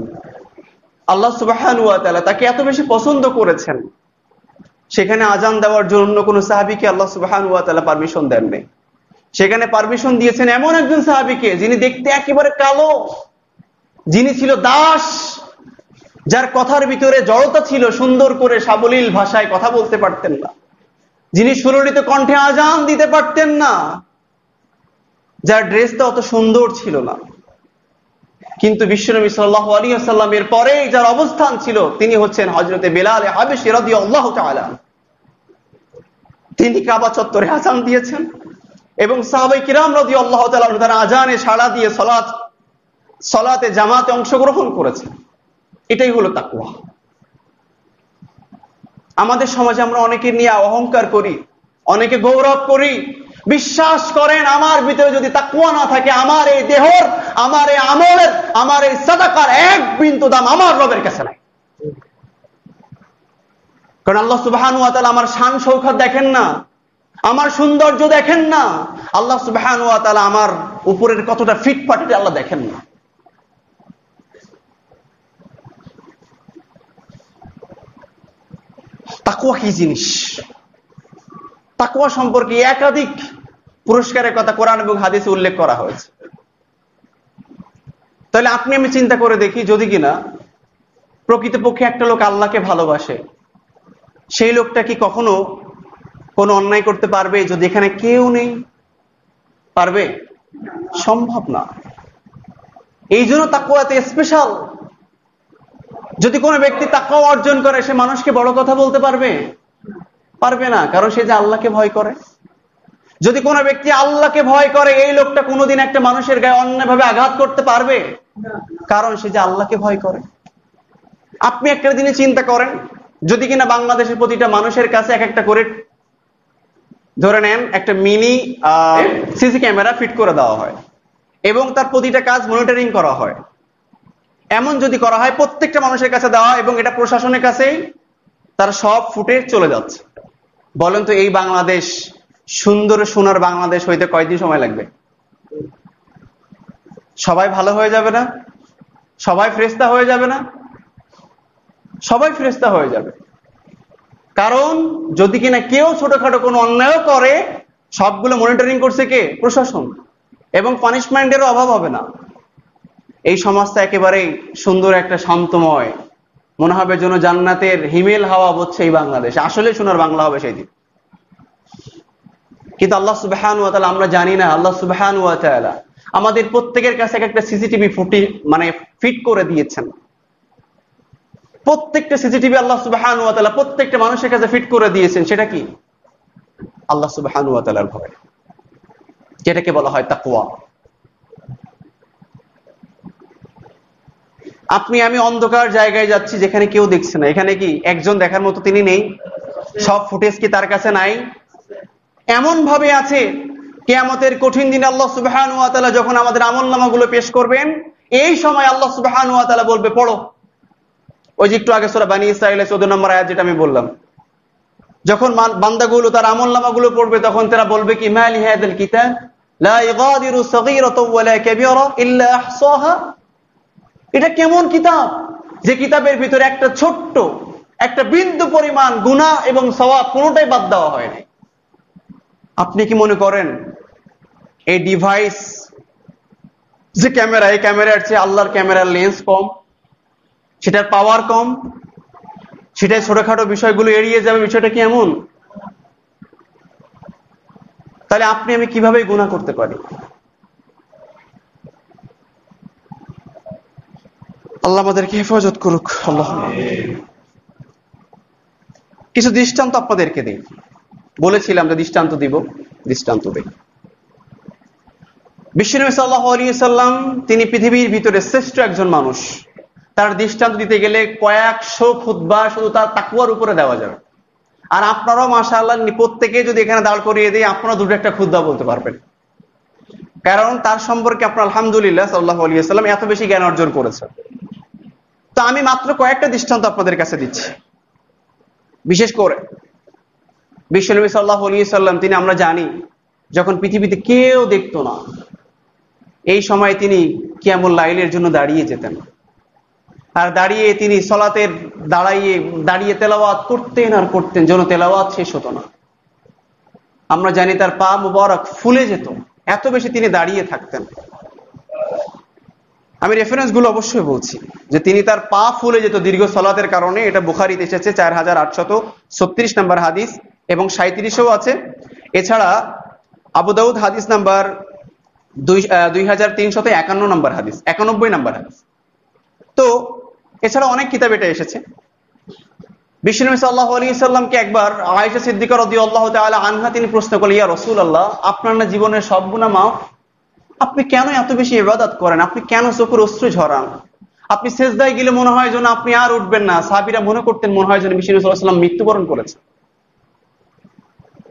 আল্লাহ সুবহানাহু ওয়া তাআলা তাকে এত বেশি পছন্দ করেছেন, সেখানে আযান দেওয়ার জন্য কোন সাহাবীকে আল্লাহ সুবহানাহু ওয়া তাআলা পারমিশন দেননি। সেখানে পারমিশন দিয়েছেন এমন একজন সাহাবীকে যিনি দেখতে একেবারে কালো, যিনি ছিল দাস, যার কথার ভিতরে জড়তা ছিল, সুন্দর করে সাবলীল ভাষায় কথা বলতে পারতেন না, যিনি সুললিত কণ্ঠে আযান দিতে পারতেন না, যার ড্রেসটা অত সুন্দর ছিল না। কিন্তু বিশ্বনবী সাল্লাল্লাহু আলাইহি ওয়াসাল্লামের পরে যার অবস্থান ছিল, তিনি হচ্ছেন হযরতে বিলাল হাবশী রাদিয়াল্লাহু তাআলা। তিনি কাবা চত্বরে আযান দিয়েছেন এবং সাহাবায়ে কিরাম রাদিয়াল্লাহু তাআলা তার আযানে সাড়া দিয়ে সালাতে জামাতে অংশগ্রহণ করেছেন। এটাই হলো তাকওয়া। আমাদের সমাজে আমরা অনেকে নিয়ে অহংকার করি, অনেকে গৌরব করি, বিশ্বাস করেন আমার ভিতরে যদি তাকওয়া না থাকে, আমার এই দেহর, আমার এই আমলের, আমার এই সাদাকার এক বিন্দু দাম আমার রবের কাছে নাই। কারণ আল্লাহ সুবহানাহু ওয়া তাআলা আমার শান শৌকত দেখেন না, আমার সৌন্দর্য দেখেন না, আল্লাহ সুবহানাহু ওয়া তাআলা আমার উপরের কতটা ফিটফাট এটা আল্লাহ দেখেন না। তাকওয়া কি জিনিস? তাকওয়া সম্পর্কে একাধিক পুরস্কারের কথা কোরআন এবং হাদিসে উল্লেখ করা হয়েছে। তাহলে আপনি আমি চিন্তা করে দেখি, যদি কিনা প্রকৃতপক্ষে একটা লোক আল্লাহকে ভালোবাসে, সেই লোকটা কি কখনো কোনো অন্যায় করতে পারবে যদি এখানে কেউ নেই? পারবে? সম্ভব না। এই জন্য তাকওয়া এত স্পেশাল। যদি কোনো ব্যক্তি তাকওয়া অর্জন করে, সে মানুষকে বড় কথা বলতে পারবে? পারবে না, কারণ সে যে আল্লাহকে ভয় করে। যদি কোনো ব্যক্তি আল্লাহকে ভয় করে, এই লোকটা কোনোদিন একটা মানুষের গায়ে অন্যায়ভাবে আঘাত করতে পারবে? কারণ সে যে আল্লাহকে ভয় করে। আপনি একটা দিনে চিন্তা করেন, যদি কিনা বাংলাদেশের প্রতিটা মানুষের কাছে এক একটা করে, ধরে নেন, একটা মিনি সিসি ক্যামেরা ফিট করে দেওয়া হয় এবং তার প্রতিটা কাজ মনিটরিং করা হয়, এমন যদি করা হয় প্রত্যেকটা মানুষের কাছে দেওয়া এবং এটা প্রশাসনের কাছেই তার সব ফুটেজ চলে যাচ্ছে, বলেন তো এই বাংলাদেশ সুন্দর সোনার বাংলাদেশ হইতে কয়দিন সময় লাগবে? সবাই ভালো হয়ে যাবে না? সবাই ফেরেশতা হয়ে যাবে না? সবাই ফেরেশতা হয়ে যাবে। কারণ যদি কিনা কেউ ছোটখাটো কোনো অন্যায় করে, সবগুলো মনিটরিং করছে কে? প্রশাসন। এবং পানিশমেন্টেরও অভাব হবে না। এই সমাজটা একেবারেই সুন্দর, একটা শান্তময়, মনে হবে যেন জান্নাতের হিমেল হাওয়া বচ্ছে এই বাংলাদেশ, আসলে সোনার বাংলা হবে সেই দিন। কিন্তু আল্লাহ সুবহানাহু ওয়া তাআলা, আমরা জানি না আল্লাহ সুবহানাহু ওয়া তাআলা আমাদের প্রত্যেকের কাছে একটা সিসিটিভি ফিট করে দিয়েছেন। প্রত্যেকটা সিসিটিভি আল্লাহ সুবহানাহু ওয়া তাআলা প্রত্যেকটা মানুষের কাছে ফিট করে দিয়েছেন। সেটা কি? আল্লাহ সুবহানাহু ওয়া তাআলার ভয়, যেটাকে বলা হয় তাকওয়া। আপনি আমি অন্ধকার জায়গায় যাচ্ছি যেখানে কেউ দেখছে না, এখানে কি একজন দেখার মতো তিনি নেই? সব ফুটেজ কি তার কাছে নাই? এমন ভাবে আছে, কিয়ামতের কঠিন দিন আল্লাহ সুবহানাহু ওয়া তাআলা যখন আমাদের আমলনামাগুলো পেশ করবেন, এই সময় আল্লাহ সুবহানাহু ওয়া তাআলা বলবে, পড়ো। ওই যে একটু আগে সূরা বানী ইসরাঈলের 14 নম্বর আয়াত যেটা আমি বললাম, যখন বান্দাগুলো তার আমলনামাগুলো পড়বে, তখন তারা বলবে কি, মা লিহাযাল কিতাব লা ইগাদিরু সগীরাতাও ওয়ালা কাবীরা ইল্লা আহসাহা। এটা কেমন কিতাব, যে কিতাবের ভিতরে একটা ছোট্ট একটা বিন্দু পরিমাণ গুনাহ এবং সওয়াব কোনোটাই বাদ দেওয়া হয়নি। আপনি কি মনে করেন এই ডিভাইস যে ক্যামেরা, এই ক্যামেরার চেয়ে আল্লাহর ক্যামেরার লেন্স কম, সেটার পাওয়ার কম, সেটাই ছোটখাটো বিষয়গুলো এড়িয়ে যাবে? বিষয়টা কি এমন? তাহলে আপনি আমি কিভাবে গুনাহ করতে পারি? আল্লাহ আমাদেরকে হেফাজত করুক। আল্লাহ। কিছু দৃষ্টান্ত আপনাদেরকে দিই, বলেছিলাম যে দৃষ্টান্ত দিব, দৃষ্টান্ত দিই। বিশ্বনবী সাল্লাল্লাহু আলাইহি সাল্লাম, তিনি পৃথিবীর ভিতরে শ্রেষ্ঠ একজন মানুষ। তার দৃষ্টান্ত দিতে গেলে কয়েকশো খুতবা শুধু তার তাকওয়ার উপরে দেওয়া যাবে। আর আপনারাও মাশাআল্লাহ প্রত্যেকে যদি এখানে দাঁড় করিয়ে দিই, আপনারা দুটো একটা খুতবা বলতে পারবেন, কারণ তার সম্পর্কে আপনার আলহামদুলিল্লাহ সাল্লাল্লাহু আলাইহি সাল্লাম এত বেশি জ্ঞান অর্জন করেছেন। তো আমি মাত্র কয়েকটা দৃষ্টান্ত আপনাদের কাছে দিচ্ছি। বিশেষ করে বিশ্বনবী সাল্লাল্লাহু আলাইহি সাল্লাম, তিনি, আমরা জানি, যখন পৃথিবীতে কেউ দেখতো না, এই সময় তিনি কিয়ামুল লাইলের জন্য দাঁড়িয়ে যেতেন। আর দাঁড়িয়ে তিনি সলাতের দাঁড়িয়ে তেলাওয়াত করতেন আর করতেন, যেন তেলাওয়াত শেষ হতো না। আমরা জানি তার পা মুবারক ফুলে যেত, এত বেশি তিনি দাঁড়িয়ে থাকতেন। আমি রেফারেন্স গুলো অবশ্যই বলছি যে তিনি তার পা ফুলে যেত দীর্ঘ সলাতের কারণে। এটা বুখারীতে এসেছে 4836 নম্বর হাদিস এবং 37ও আছে। এছাড়া আবু দাউদ হাদিস নাম্বার 2351 নম্বর হাদিস, 91 নম্বর হাদিস। তো এছাড়া অনেক কিতাব এটা এসেছে। বিশ্বনবী সাল্লাল্লাহু আলাইহি সাল্লামকে একবার আয়েশা সিদ্দিকা রাদিয়াল্লাহু তাআলা আনহা তিনি প্রশ্ন করলেন, ইয়া রাসূলুল্লাহ, আপনার না জীবনের সব গুনাহ মাফ, আপনি কেন এত বেশি ইবাদত করেন? আপনি কেন চোখের অশ্রু ঝরান? আপনি সিজদায় গেলে মনে হয় যেন আপনি আর উঠবেন না। সাহাবীরা মনে করতেন মনে হয় যেন বিশ্বনবী সাল্লাল্লাহু আলাইহি ওয়াসাল্লাম মৃত্যুবরণ করেছেন।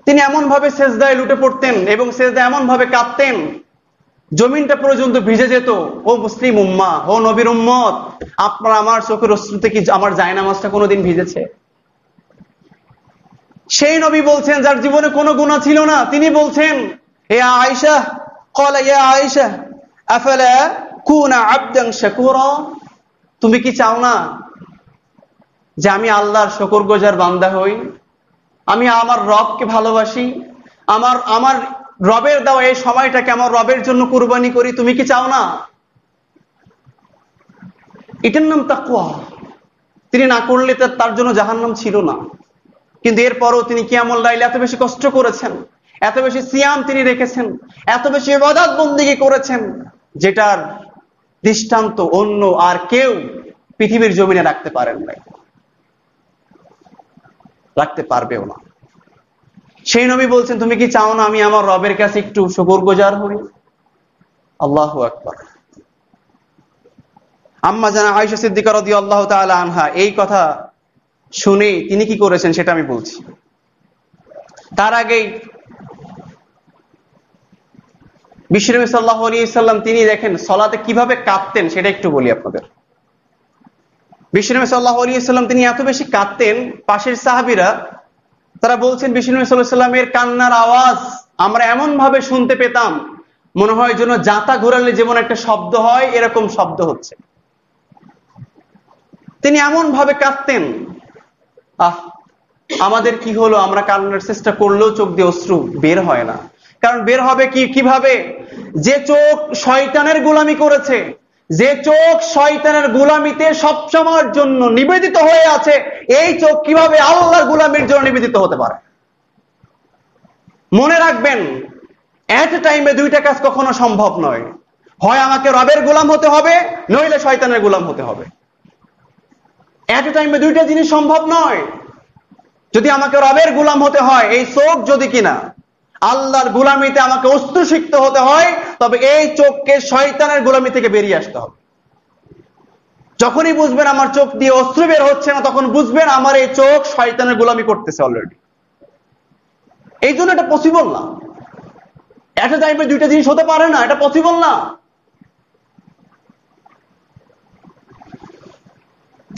তিনি এমন ভাবে সিজদায় লুটে পড়তেন এবং সিজদায় এমন ভাবে কাঁদতেন, জমিনটা পর্যন্ত ভিজে যেত। ও মুসলিম উম্মাহ, ও নবীর উম্মত, আপনার আমার চোখের অশ্রুতে কি আমার জায়নামাজটা কোনোদিন ভিজেছে? সেই নবী বলছেন যার জীবনে কোনো গুনাহ ছিল না, তিনি বলছেন, হে আয়েশা, ক্বালা ইয়া আয়েশা আফালা কুনা আবদান শাকুরা, তুমি কি চাও না যে আমি আল্লাহর শুকরগুজার বান্দা হই, আমি আমার রবকে ভালোবাসি, আমার রবের দেওয়া এই সময়টাকে আমার রবের জন্য কুরবানি করি, তুমি কি চাও না? এটার নাম তাকওয়া। তিনি না করলে তার জন্য জাহান্নাম ছিল না। কিন্তু এরপরও তিনি কিয়ামুল লাইলে এত বেশি কষ্ট করেছেন, এত বেশি সিয়াম তিনি রেখেছেন, এত বেশি ইবাদত বন্দেগী করেছেন, যেটার দৃষ্টান্ত অন্য আর কেউ পৃথিবীর জমিনে রাখতে পারেন নাই, রাখতে পারবেও না। সেই নবী বলছেন, তুমি কি চাও না আমি আমার রবের কাছে একটু শুকরগুজার হই? আল্লাহু আকবার। আম্মা জানা আয়েশা সিদ্দিকা রাদিয়াল্লাহু তাআলা আনহা এই কথা শুনে তিনি কি করেছেন সেটা আমি বলছি। তার আগেই বিশ্বনবী সাল্লাল্লাহু আলাইহি ওয়াসাল্লাম তিনি দেখেন সালাতে কিভাবে কাঁদতেন সেটা একটু বলি আপনাদের। বিশ্বনবী সাল্লাল্লাহু আলাইহি ওয়াসাল্লাম তিনি এত বেশি কাঁদতেন, পাশের সাহাবীরা তারা বলছেন বিশ্বনবী সাল্লাল্লাহু আলাইহি ওয়াসাল্লামের কান্নার আওয়াজ আমরা এমন ভাবে শুনতে পেতাম মনে হয় যেন জাতা ঘোরালে যেমন একটা শব্দ হয় এরকম শব্দ হচ্ছে। তিনি এমন ভাবে কাঁদতেন, আমাদের কি হলো, আমরা কান্নার চেষ্টা করলেও চোখ দিয়ে অশ্রু বের হয় না। কারণ বের হবে কিভাবে? যে চোখ শয়তানের গোলামি করেছে, যে চোখ শয়তানের গোলামিতে সবসময়ের জন্য নিবেদিত হয়ে আছে, এই চোখ কিভাবে আল্লাহর গোলামির জন্য নিবেদিত হতে পারে? মনে রাখবেন, এট এ টাইমে দুইটা কাজ কখনো সম্ভব নয়। হয় আমাকে রবের গোলাম হতে হবে, নইলে শয়তানের গোলাম হতে হবে। এট এ টাইমে দুইটা জিনিস সম্ভব নয়। যদি আমাকে রবের গোলাম হতে হয়, এই চোখ যদি কিনা আল্লাহর গোলামিতে আমাকে অস্ত্রসিক্ত হতে হয়, তবে এই চোখকে শয়তানের গোলামি থেকে বেরিয়ে আসতে হবে। যখনই বুঝবেন আমার চোখ দিয়ে অস্ত্র বের হচ্ছে না, তখন বুঝবেন আমার এই চোখ শয়তানের গোলামি করতেছে অলরেডি। এই জন্য এটা পসিবল না। এট এ টাইমে দুইটা জিনিস হতে পারে না, এটা পসিবল না।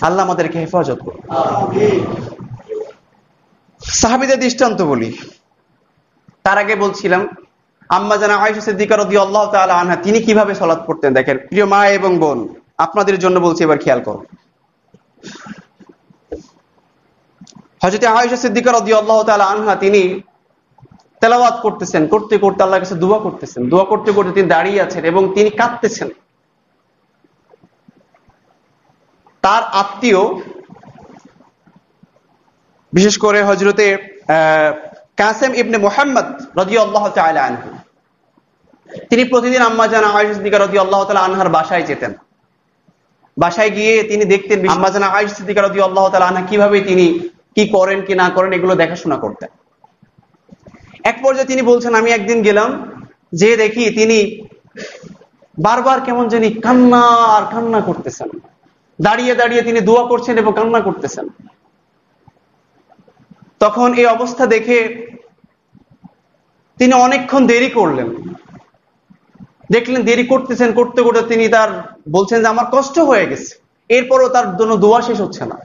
আল্লাহ আমাদেরকে হেফাজত করুন। সাহাবীদের দৃষ্টান্ত বলি। তার আগে বলছিলাম আম্মা জানা আয়েশা সিদ্দিকা রাদিয়াল্লাহু তাআলা আনহা তিনি কিভাবে সালাত পড়তেন দেখেন। প্রিয় মা এবং বোন, আপনাদের জন্য বলছি, এবার খেয়াল করুন। হযরত আয়েশা সিদ্দিকা রাদিয়াল্লাহু তাআলা আনহা তিনি তেলাওয়াত করতেছেন, করতে করতে আল্লাহর কাছে দোয়া করতেছেন, দোয়া করতে করতে তিনি দাঁড়িয়ে আছেন এবং তিনি কাঁদতেছেন। তার আত্মীয়, বিশেষ করে হযরতে কাসেম ইবনে মুহাম্মদ রাদিয়াল্লাহু তাআলা আনহু, তিনি প্রতিদিন আম্মা জানা আয়েশা সিদ্দিকা রাদিয়াল্লাহু তাআলা আনহার বাসায় যেতেন। বাসায় গিয়ে তিনি দেখতেন আম্মা জানা আয়েশা সিদ্দিকা রাদিয়াল্লাহু তাআলা আনহা কিভাবে তিনি কি করেন কি না করেন এগুলো দেখাশোনা করতেন। এক পর্যায়ে তিনি বলছেন, আমি একদিন গেলাম, যে দেখি তিনি বারবার কেমন জানি কান্না আর কান্না করতেছেন। দাঁড়িয়ে দাঁড়িয়ে তিনি দোয়া করছেন এবং কান্না করতেছেন। তখন এই অবস্থা দেখে তিনি অনেকক্ষণ দেরি করলেন। দেখলেন দেরি করতেছেন, করতে করতে তিনি তার বলছেন যে আমার কষ্ট হয়ে গেছে। এরপরও তার জন্য দোয়া শেষ হচ্ছে না।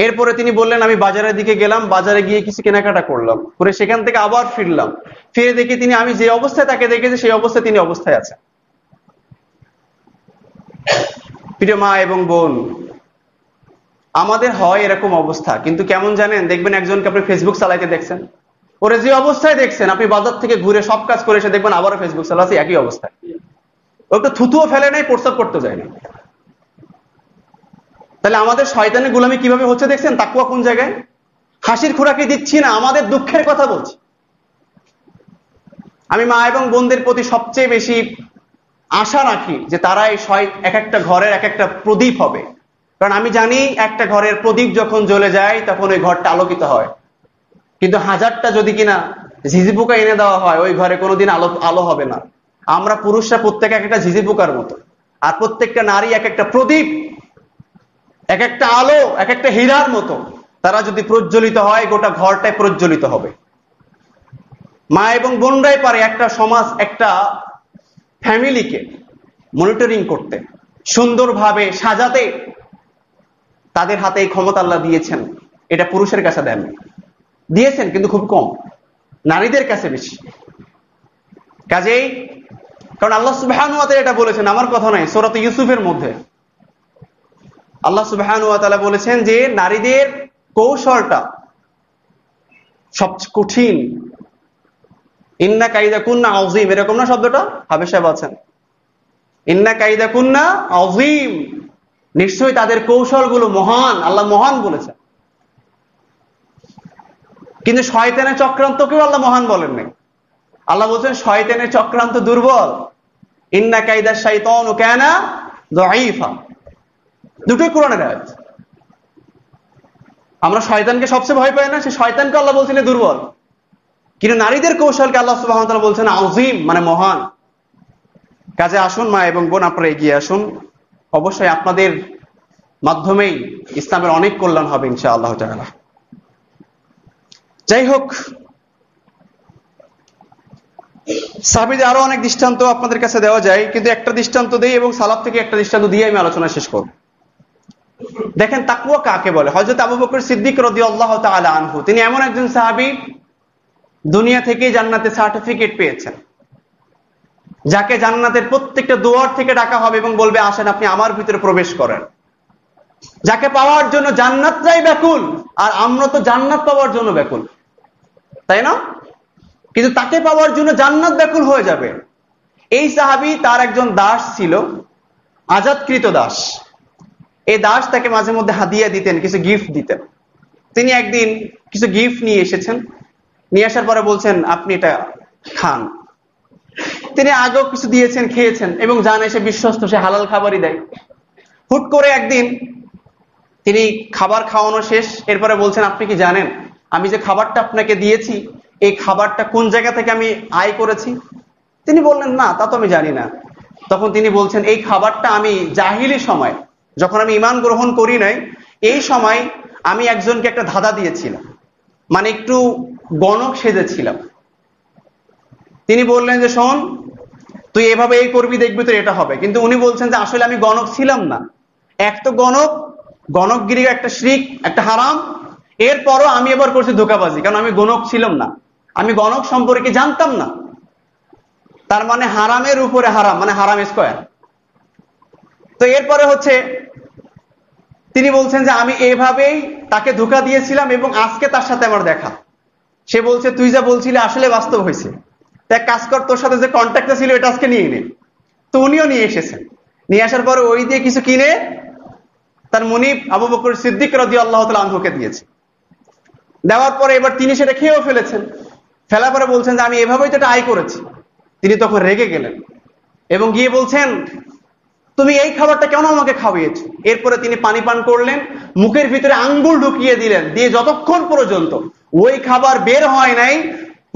এরপরে তিনি বললেন, আমি বাজারের দিকে গেলাম, বাজারে গিয়ে কিছু কেনাকাটা করলাম, করে সেখান থেকে আবার ফিরলাম। ফিরে দেখি তিনি, আমি যে অবস্থায় তাকে দেখেছি সেই অবস্থায় তিনি অবস্থায় আছেন। প্রিয় মা এবং বোন, আমাদের হয় এরকম অবস্থা, কিন্তু কেমন জানেন, দেখবেন একজনকে আপনি ফেসবুক চালাইতে দেখছেন, ওরে যে অবস্থায় দেখছেন, আপনি বাজার থেকে ঘুরে সব কাজ করে এসে দেখবেন আবারও ফেসবুক চালাচ্ছে একই অবস্থায়। ও একটু থুতুও ফেলে নাই, প্রস্তাব করতে যায়নি। তাহলে আমাদের শয়তানের গোলামি কিভাবে হচ্ছে দেখছেন? তাকওয়া কোন জায়গায়? হাসির খোরাকি দিচ্ছি না, আমাদের দুঃখের কথা বলছি। আমি মা এবং বোনদের প্রতি সবচেয়ে বেশি আশা রাখি যে তারা এই এক একটা ঘরের এক একটা প্রদীপ হবে। কারণ আমি জানি একটা ঘরের প্রদীপ যখন জ্বলে যায় তখন ওই ঘরটা আলোকিত হয়। কিন্তু হাজারটা যদি কিনা ঝিঝি পোকা এনে দেওয়া হয়, ওই ঘরে কোনোদিন আলো হবে না। আমরা পুরুষরা প্রত্যেকে এক একটা ঝিঝি পোকার মতো, আর প্রত্যেকটা নারী এক একটা প্রদীপ, এক একটা আলো, এক একটা হীরার মতো। তারা যদি প্রজ্বলিত হয়, গোটা ঘরটাই প্রজ্বলিত হবে। মা এবং বোনরাই পারে একটা সমাজ, একটা ফ্যামিলিকে মনিটরিং করতে, সুন্দরভাবে সাজাতে। তাদের হাতে এই ক্ষমতা আল্লাহ দিয়েছেন, এটা পুরুষের কাছে দেন, দিয়েছেন কিন্তু খুব কম, নারীদের কাছে বেশি। কাজেই কারণ আল্লাহ সুবহানাহু ওয়া তাআলা এটা বলেছেন, আমার কথা নয়, সূরা ইউসুফের মধ্যে আল্লাহ সুবহানাহু ওয়া তাআলা বলেছেন যে নারীদের কৌশলটা সবচেয়ে কঠিন। ইন্না কাইদাকুন্না আযীম, এরকম না শব্দটা? হাফেজ সাহেব আছেন। ইন্না কাইদাকুন্না আযীম, নিশ্চয়ই তাদের কৌশলগুলো মহান, আল্লাহ মহান বলেছেন। কিন্তু শয়তানের চক্রান্তকেও আল্লাহ মহান বলেন নাই। আল্লাহ বলছেন শয়তানের চক্রান্ত দুর্বল। ইন্না কাইদা শাইতানু কানা যায়ীফা, দুটোই কোরআনের আয়াত। আমরা শয়তানকে সবচেয়ে ভয় পাই না, সে শয়তানকে আল্লাহ বলছেন দুর্বল। কিন্তু নারীদের কৌশলকে আল্লাহ সুবহানাহু ওয়া তাআলা বলছেন আযীম, মানে মহান। কাজে আসুন মা এবং বোন, আপনারা এগিয়ে আসুন। অবশ্যই আপনাদের মাধ্যমেই ইসলামের অনেক কল্যাণ হবে ইনশাআল্লাহ তাআলা। যাই হোক, সাহাবীদের আরো অনেক দৃষ্টান্ত আপনাদের কাছে দেওয়া যায়, কিন্তু একটা দৃষ্টান্ত দেই এবং সালাফ থেকে একটা দৃষ্টান্ত দিয়ে আমি আলোচনা শেষ করব। দেখেন তাকওয়া কাকে বলে। হযরত আবু বকর সিদ্দিক রাদিয়াল্লাহু তাআলা আনহু, তিনি এমন একজন সাহাবী, দুনিয়া থেকে জান্নাতের সার্টিফিকেট পেয়েছেন, যাকে জান্নাতের প্রত্যেকটা দুয়ার থেকে ডাকা হবে এবং বলবে আসেন আপনি আমার ভিতরে প্রবেশ করেন। যাকে পাওয়ার জন্য জান্নাতটাই ব্যাকুল, আর আমরা তো জান্নাত পাওয়ার জন্য ব্যাকুল, তাই না? কিন্তু তাকে পাওয়ার জন্য জান্নাত ব্যাকুল হয়ে যাবে। এই সাহাবী, তার একজন দাস ছিল, আজাদকৃত দাস। এই দাস তাকে মাঝে মধ্যে হাদিয়া দিতেন, কিছু গিফট দিতেন। তিনি একদিন কিছু গিফট নিয়ে এসেছেন, নিয়ে আসার পরে বলছেন আপনি এটা খান। তিনি আগেও কিছু দিয়েছেন, খেয়েছেন, এবং জানে সে বিশ্বস্ত, সে হালাল খাবারই দেয়। হুট করে একদিন তিনি খাবার খাওয়ানো শেষ, এরপরে বলছেন আপনি কি জানেন আমি যে খাবারটা আপনাকে দিয়েছি, এই খাবারটা কোন জায়গা থেকে আমি আয় করেছি? তিনি বললেন না, তা তো আমি জানি না। তখন তিনি বলছেন এই খাবারটা আমি জাহিলি সময়, যখন আমি ঈমান গ্রহণ করি নাই, এই সময় আমি একজনকে একটা ধাঁধা দিয়েছিলাম, মানে একটু গণক সেজেছিলাম। তিনি বললেন যে শোন, তুই এভাবে এই করবি, দেখবি তো এটা হবে। কিন্তু উনি বলছেন যে আসলে আমি গণক ছিলাম না। এক তো গণকগিরি একটা শিরক, একটা হারাম, এরপরও আমি এবার করছি ধোঁকাবাজি, কারণ আমি গণক ছিলাম না, আমি গণক সম্পর্কে জানতাম না। তার মানে হারামের উপরে হারাম, মানে হারাম স্কয়ার। তো এরপরে হচ্ছে তিনি বলছেন যে আমি এভাবেই তাকে ধোঁকা দিয়েছিলাম এবং আজকে তার সাথে আমার দেখা। সে বলছে তুই যা বলছিলি আসলে বাস্তব হয়েছে, এক কাজ কর, তোর সাথে যে কন্ট্যাক্টটা ছিল এটা আজকে নিয়ে নে। তো উনিও নিয়ে এসেছেন। নিয়ে আসার পরে ওই দিয়ে কিছু কিনে তার মুনিব আবু বকর সিদ্দিক রাদিয়াল্লাহু তাআলা আনহুকে দিয়েছে। দেওয়ার পরে এবার তিনি সেটা খেয়েও ফেলেছেন। ফেলার পরে বলছেন যে আমি এভাবেই তো এটা আয় করেছি। তিনি তখন রেগে গেলেন এবং গিয়ে বলছেন তুমি এই খাবারটা কেন আমাকে খাওয়িয়েছো? এরপরে তিনি পানি পান করলেন, মুখের ভিতরে আঙ্গুল ঢুকিয়ে দিলেন, দিয়ে যতক্ষণ পর্যন্ত ওই খাবার বের হয় নাই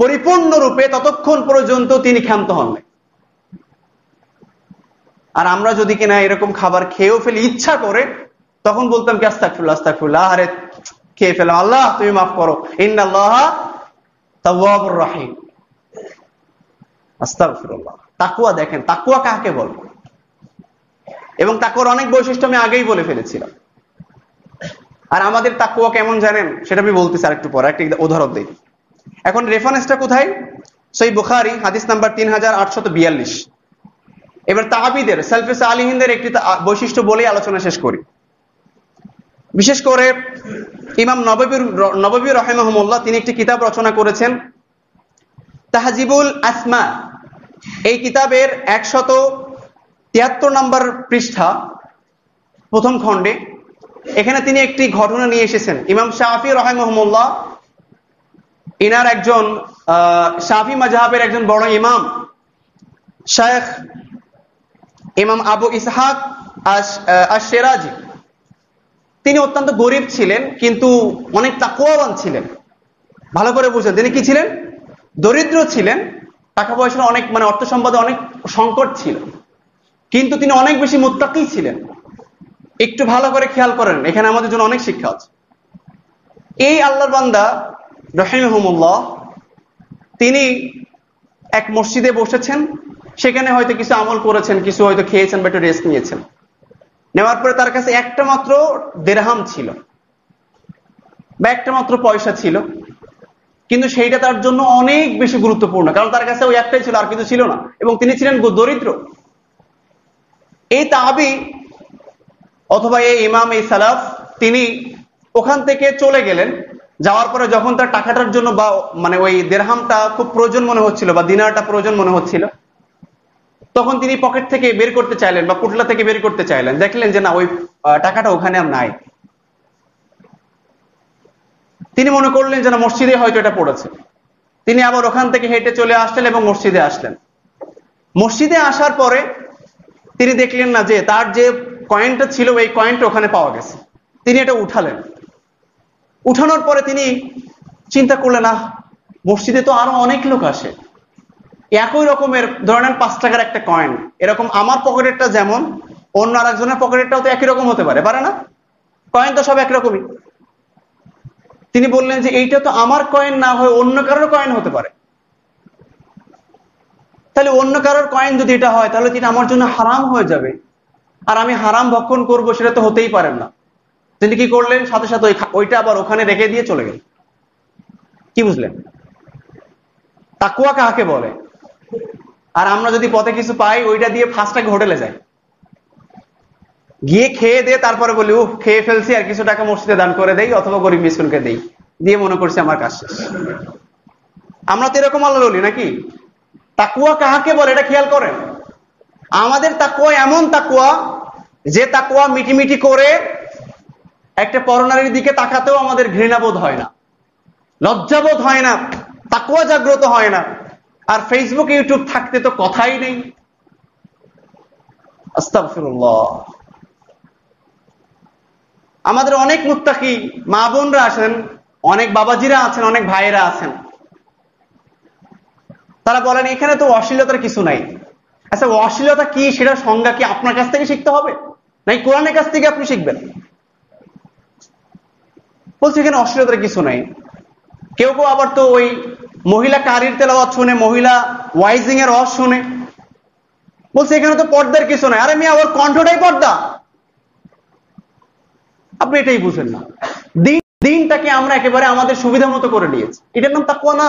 পরিপূর্ণরূপে, ততক্ষণ পর্যন্ত তিনি ক্ষান্ত হন নাই। আর আমরা যদি কিনা এরকম খাবার খেয়েও ফেলি ইচ্ছা করে, তখন বলতাম কি আস্তাগফিরুল্লাহ আস্তাগফিরুল্লাহ, আরে খেয়ে ফেলাম, আল্লাহ তুমি মাফ করো, ইন্নাল্লাহা তাওয়াবুর রাহিম, আস্তাগফিরুল্লাহ। তাকওয়া, দেখেন তাকওয়া কাকে বলে, এবং তাকওয়ার অনেক বৈশিষ্ট্য আমি আগেই বলে ফেলেছিলাম। আর আমাদের তাকওয়া কেমন জানেন, সেটা আমি বলতেছি আরেকটু পরে, একটা উদাহরণ দিই। এখন রেফারেন্সটা কোথায়? সহিহ বুখারী হাদিস নাম্বার 3842। এবার তাহাবীদের, সালফে সালিহিনদের একটি বৈশিষ্ট্য বলেই আলোচনা শেষ করি। বিশেষ করে ইমাম নববী রাহিমাহুল্লাহ, তিনি একটি কিতাব রচনা করেছেন তাহজিবুল আসমা। এই কিতাবের 173 নম্বর পৃষ্ঠা, প্রথম খণ্ডে, এখানে তিনি একটি ঘটনা নিয়ে এসেছেন। ইমাম শাফি রাহিমাহুল্লাহ, ইনার একজন শাফি মাযহাবের একজন বড় ইমাম, শায়খ ইমাম আবু ইসহাক আশ-শিরাজি, তিনি অত্যন্ত গরিব ছিলেন, কিন্তু অনেক তাকওয়াবান ছিলেন। ভালো করে বুঝলেন, তিনি কি ছিলেন? দরিদ্র ছিলেন, টাকা পয়সার অনেক, মানে অর্থ সম্পদে অনেক সংকট ছিল, কিন্তু তিনি অনেক বেশি মুত্তাকি ছিলেন। একটু ভালো করে খেয়াল করেন, এখানে আমাদের জন্য অনেক শিক্ষা আছে। এই আল্লাহর বান্দা রাহিমাহুল্লাহ, তিনি এক মসজিদে বসেছেন, সেখানে হয়তো কিছু আমল করেছেন, কিছু হয়তো খেয়েছেন বা একটু রেস্ট নিয়েছেন। নেওয়ার পরে তার কাছে একটা মাত্র দিরহাম ছিল বা একটা মাত্র পয়সা ছিল, কিন্তু সেইটা তার জন্য অনেক বেশি গুরুত্বপূর্ণ, কারণ তার কাছে ওই একটাই ছিল, আর কিছু ছিল না, এবং তিনি ছিলেন দরিদ্র। এই তাহাবী অথবা এই ইমাম, এই সালাফ, তিনি ওখান থেকে চলে গেলেন, যাওয়ার পরে যখন তার টাকাটার জন্য বা মানে ওই দেরহামটা খুব প্রয়োজন মনে হচ্ছিল বা দিনারটা প্রয়োজন মনে হচ্ছিল, তখন তিনি পকেট থেকে বের করতে চাইলেন বা পুটলা থেকে বের করতে চাইলেন, দেখলেন যে না, ওই টাকাটা ওখানে আর নাই। তিনি মনে করলেন যে না, মসজিদে হয়তো এটা পড়েছে। তিনি আবার ওখান থেকে হেঁটে চলে আসলেন এবং মসজিদে আসলেন। মসজিদে আসার পরে তিনি দেখলেন না যে তার যে কয়েনটা ছিল, এই কয়েনটা ওখানে পাওয়া গেছে। তিনি এটা উঠালেন। উঠানোর পরে তিনি চিন্তা করলেন, না, মসজিদে তো আরো অনেক লোক আসে, একই রকমের ধরেন 5 টাকার একটা কয়েন, এরকম আমার পকেটেরটা যেমন, অন্য আরেকজনের পকেটেরটাও তো একই রকম হতে পারে, পারে না? কয়েন তো সব একরকমই। তিনি বললেন যে এইটা তো আমার কয়েন না হয়ে অন্য কারোর কয়েন হতে পারে। তাহলে অন্য কারোর কয়েন যদি এটা হয়, তাহলে এটা আমার জন্য হারাম হয়ে যাবে, আর আমি হারাম ভক্ষণ করব, সেটা তো হতেই পারে না। তিনি কি করলেন, সাথে সাথে ওইটা আবার ওখানে রেখে দিয়ে চলে গেলেন। কি বুঝলেন? তাকওয়া কাকে বলে? আর আমরা যদি পথে কিছু পাই, ওইটা দিয়ে ফার্স্ট আগে হোটেলে যাই, গিয়ে খেয়ে দিয়ে তারপরে বলি, ও খেয়ে ফেলছি, আর কিছু টাকা মসজিদে দান করে দেই অথবা গরিব মিসকিনকে দেই, দিয়ে মনে করছি আমার কাজ শেষ। আমরা তো এরকম আল্লাহ বলি নাকি? তাকওয়া কাকে বলে এটা খেয়াল করেন। আমাদের তাকওয়া এমন তাকওয়া, যে তাকওয়া মিটিমিটি করে একটা পরনারীর দিকে তাকাতেও আমাদের ঘৃণাবোধ হয় না, লজ্জাবোধ হয় না, তাকওয়া জাগ্রত হয় না। আর ফেসবুক, ইউটিউব থাকতে তো কথাই নেই। আস্তাগফিরুল্লাহ। আমাদের অনেক মুত্তাকি মা বোনরা আছেন, অনেক বাবাজিরা আছেন, অনেক ভাইয়েরা আছেন, তারা বলেন এখানে তো অশ্লীলতার কিছু নাই। আচ্ছা, অশ্লীলতা কি, সেটা সংজ্ঞা কি আপনার কাছ থেকে শিখতে হবে, নাকি কোরআনের কাছ থেকে আপনি শিখবেন? বলছে এখানে অশ্লীলতার কিছু নাই। কেউ কেউ আবার তো ওই মহিলা কারির তেলাওয়াত শুনে, মহিলা ওয়াইজিং এর ওয়াজ শুনে, বলছে এখানে তো পর্দার কিছু নাই। আরে মিয়া, ওর কণ্ঠটাই পর্দা। আপনি এটাই বুঝেন না। দিনটাকে আমরা একেবারে আমাদের সুবিধা মতো করে নিয়েছি, এটার নাম তাকওয়া না।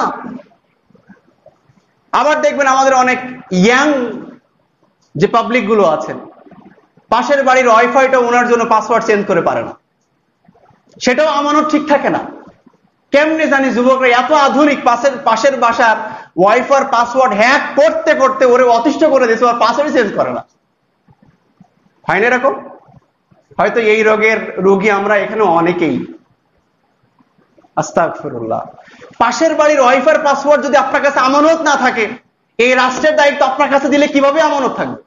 আবার দেখবেন আমাদের অনেক ইয়াং যে পাবলিক গুলো আছেন, পাশের বাড়ির ওয়াইফাইটা ওনার জন্য পাসওয়ার্ড চেঞ্জ করে পারে না, সেটাও আমানত ঠিক থাকে না। কেমনে জানি যুবকরা এত আধুনিক, পাশের বাসার ওয়াইফার পাসওয়ার্ড হ্যাক করতে করতে ওরে অতিষ্ঠ করে দিয়েছে, ওর পাসওয়ার্ড চেঞ্জ করে না। হয় না এরকম? হয়তো এই রোগের রোগী আমরা এখানে অনেকেই। আস্তাগফিরুল্লাহ। পাশের বাড়ির ওয়াইফার পাসওয়ার্ড যদি আপনার কাছে আমানত না থাকে, এই রাষ্ট্রের দায়িত্ব আপনার কাছে দিলে কিভাবে আমানত থাকবে?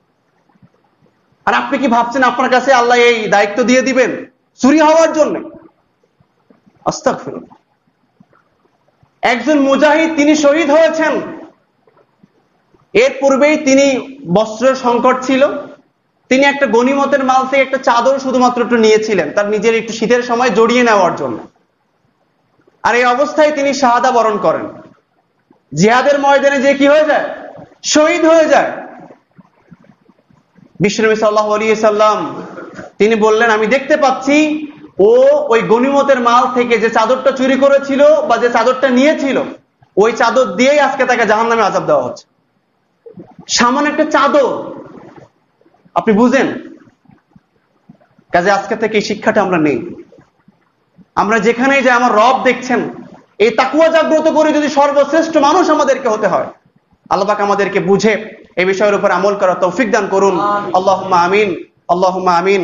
আর আপনি কি ভাবছেন আপনার কাছে আল্লাহ এই দায়িত্ব দিয়ে দিবেন চুরি হওয়ার জন্য? আস্তাগফিরুল্লাহ। একজন মুজাহিদ, তিনি শহীদ হয়েছেন, এর পূর্বেই তিনি বস্ত্রের সংকট ছিল, তিনি একটা গনিমতের মাল থেকে একটা চাদর শুধুমাত্র একটু নিয়েছিলেন তার নিজের একটু শীতের সময় জড়িয়ে নেওয়ার জন্য। আর এই অবস্থায় তিনি শাহাদা বরণ করেন। জিহাদের ময়দানে যে কি হয়ে যায়, শহীদ হয়ে যায়। বিশ্বনবী সাল্লাল্লাহু আলাইহি সাল্লাম তিনি বললেন, আমি দেখতে পাচ্ছি ও ওই গনিমতের মাল থেকে যে চাদরটা চুরি করেছিল বা যে চাদরটা নিয়েছিল, ওই চাদর দিয়েই আজকে তাকে জাহান্নামে আযাব দেওয়া হচ্ছে। সামান্য একটা চাদর, আপনি বুঝেন? কাজে আজকে থেকে এই শিক্ষাটা আমরা নেই। আমরা যেখানেই যে আমার রব দেখছেন, এই তাকওয়া জাগ্রত করে যদি সর্বশ্রেষ্ঠ মানুষ আমাদেরকে হতে হয়, আল্লাহ পাক আমাদেরকে বুঝে এই বিষয়ের উপর আমল করার তৌফিক দান করুন। আল্লাহুম্মা আমিন, আল্লাহুম্মা আমিন।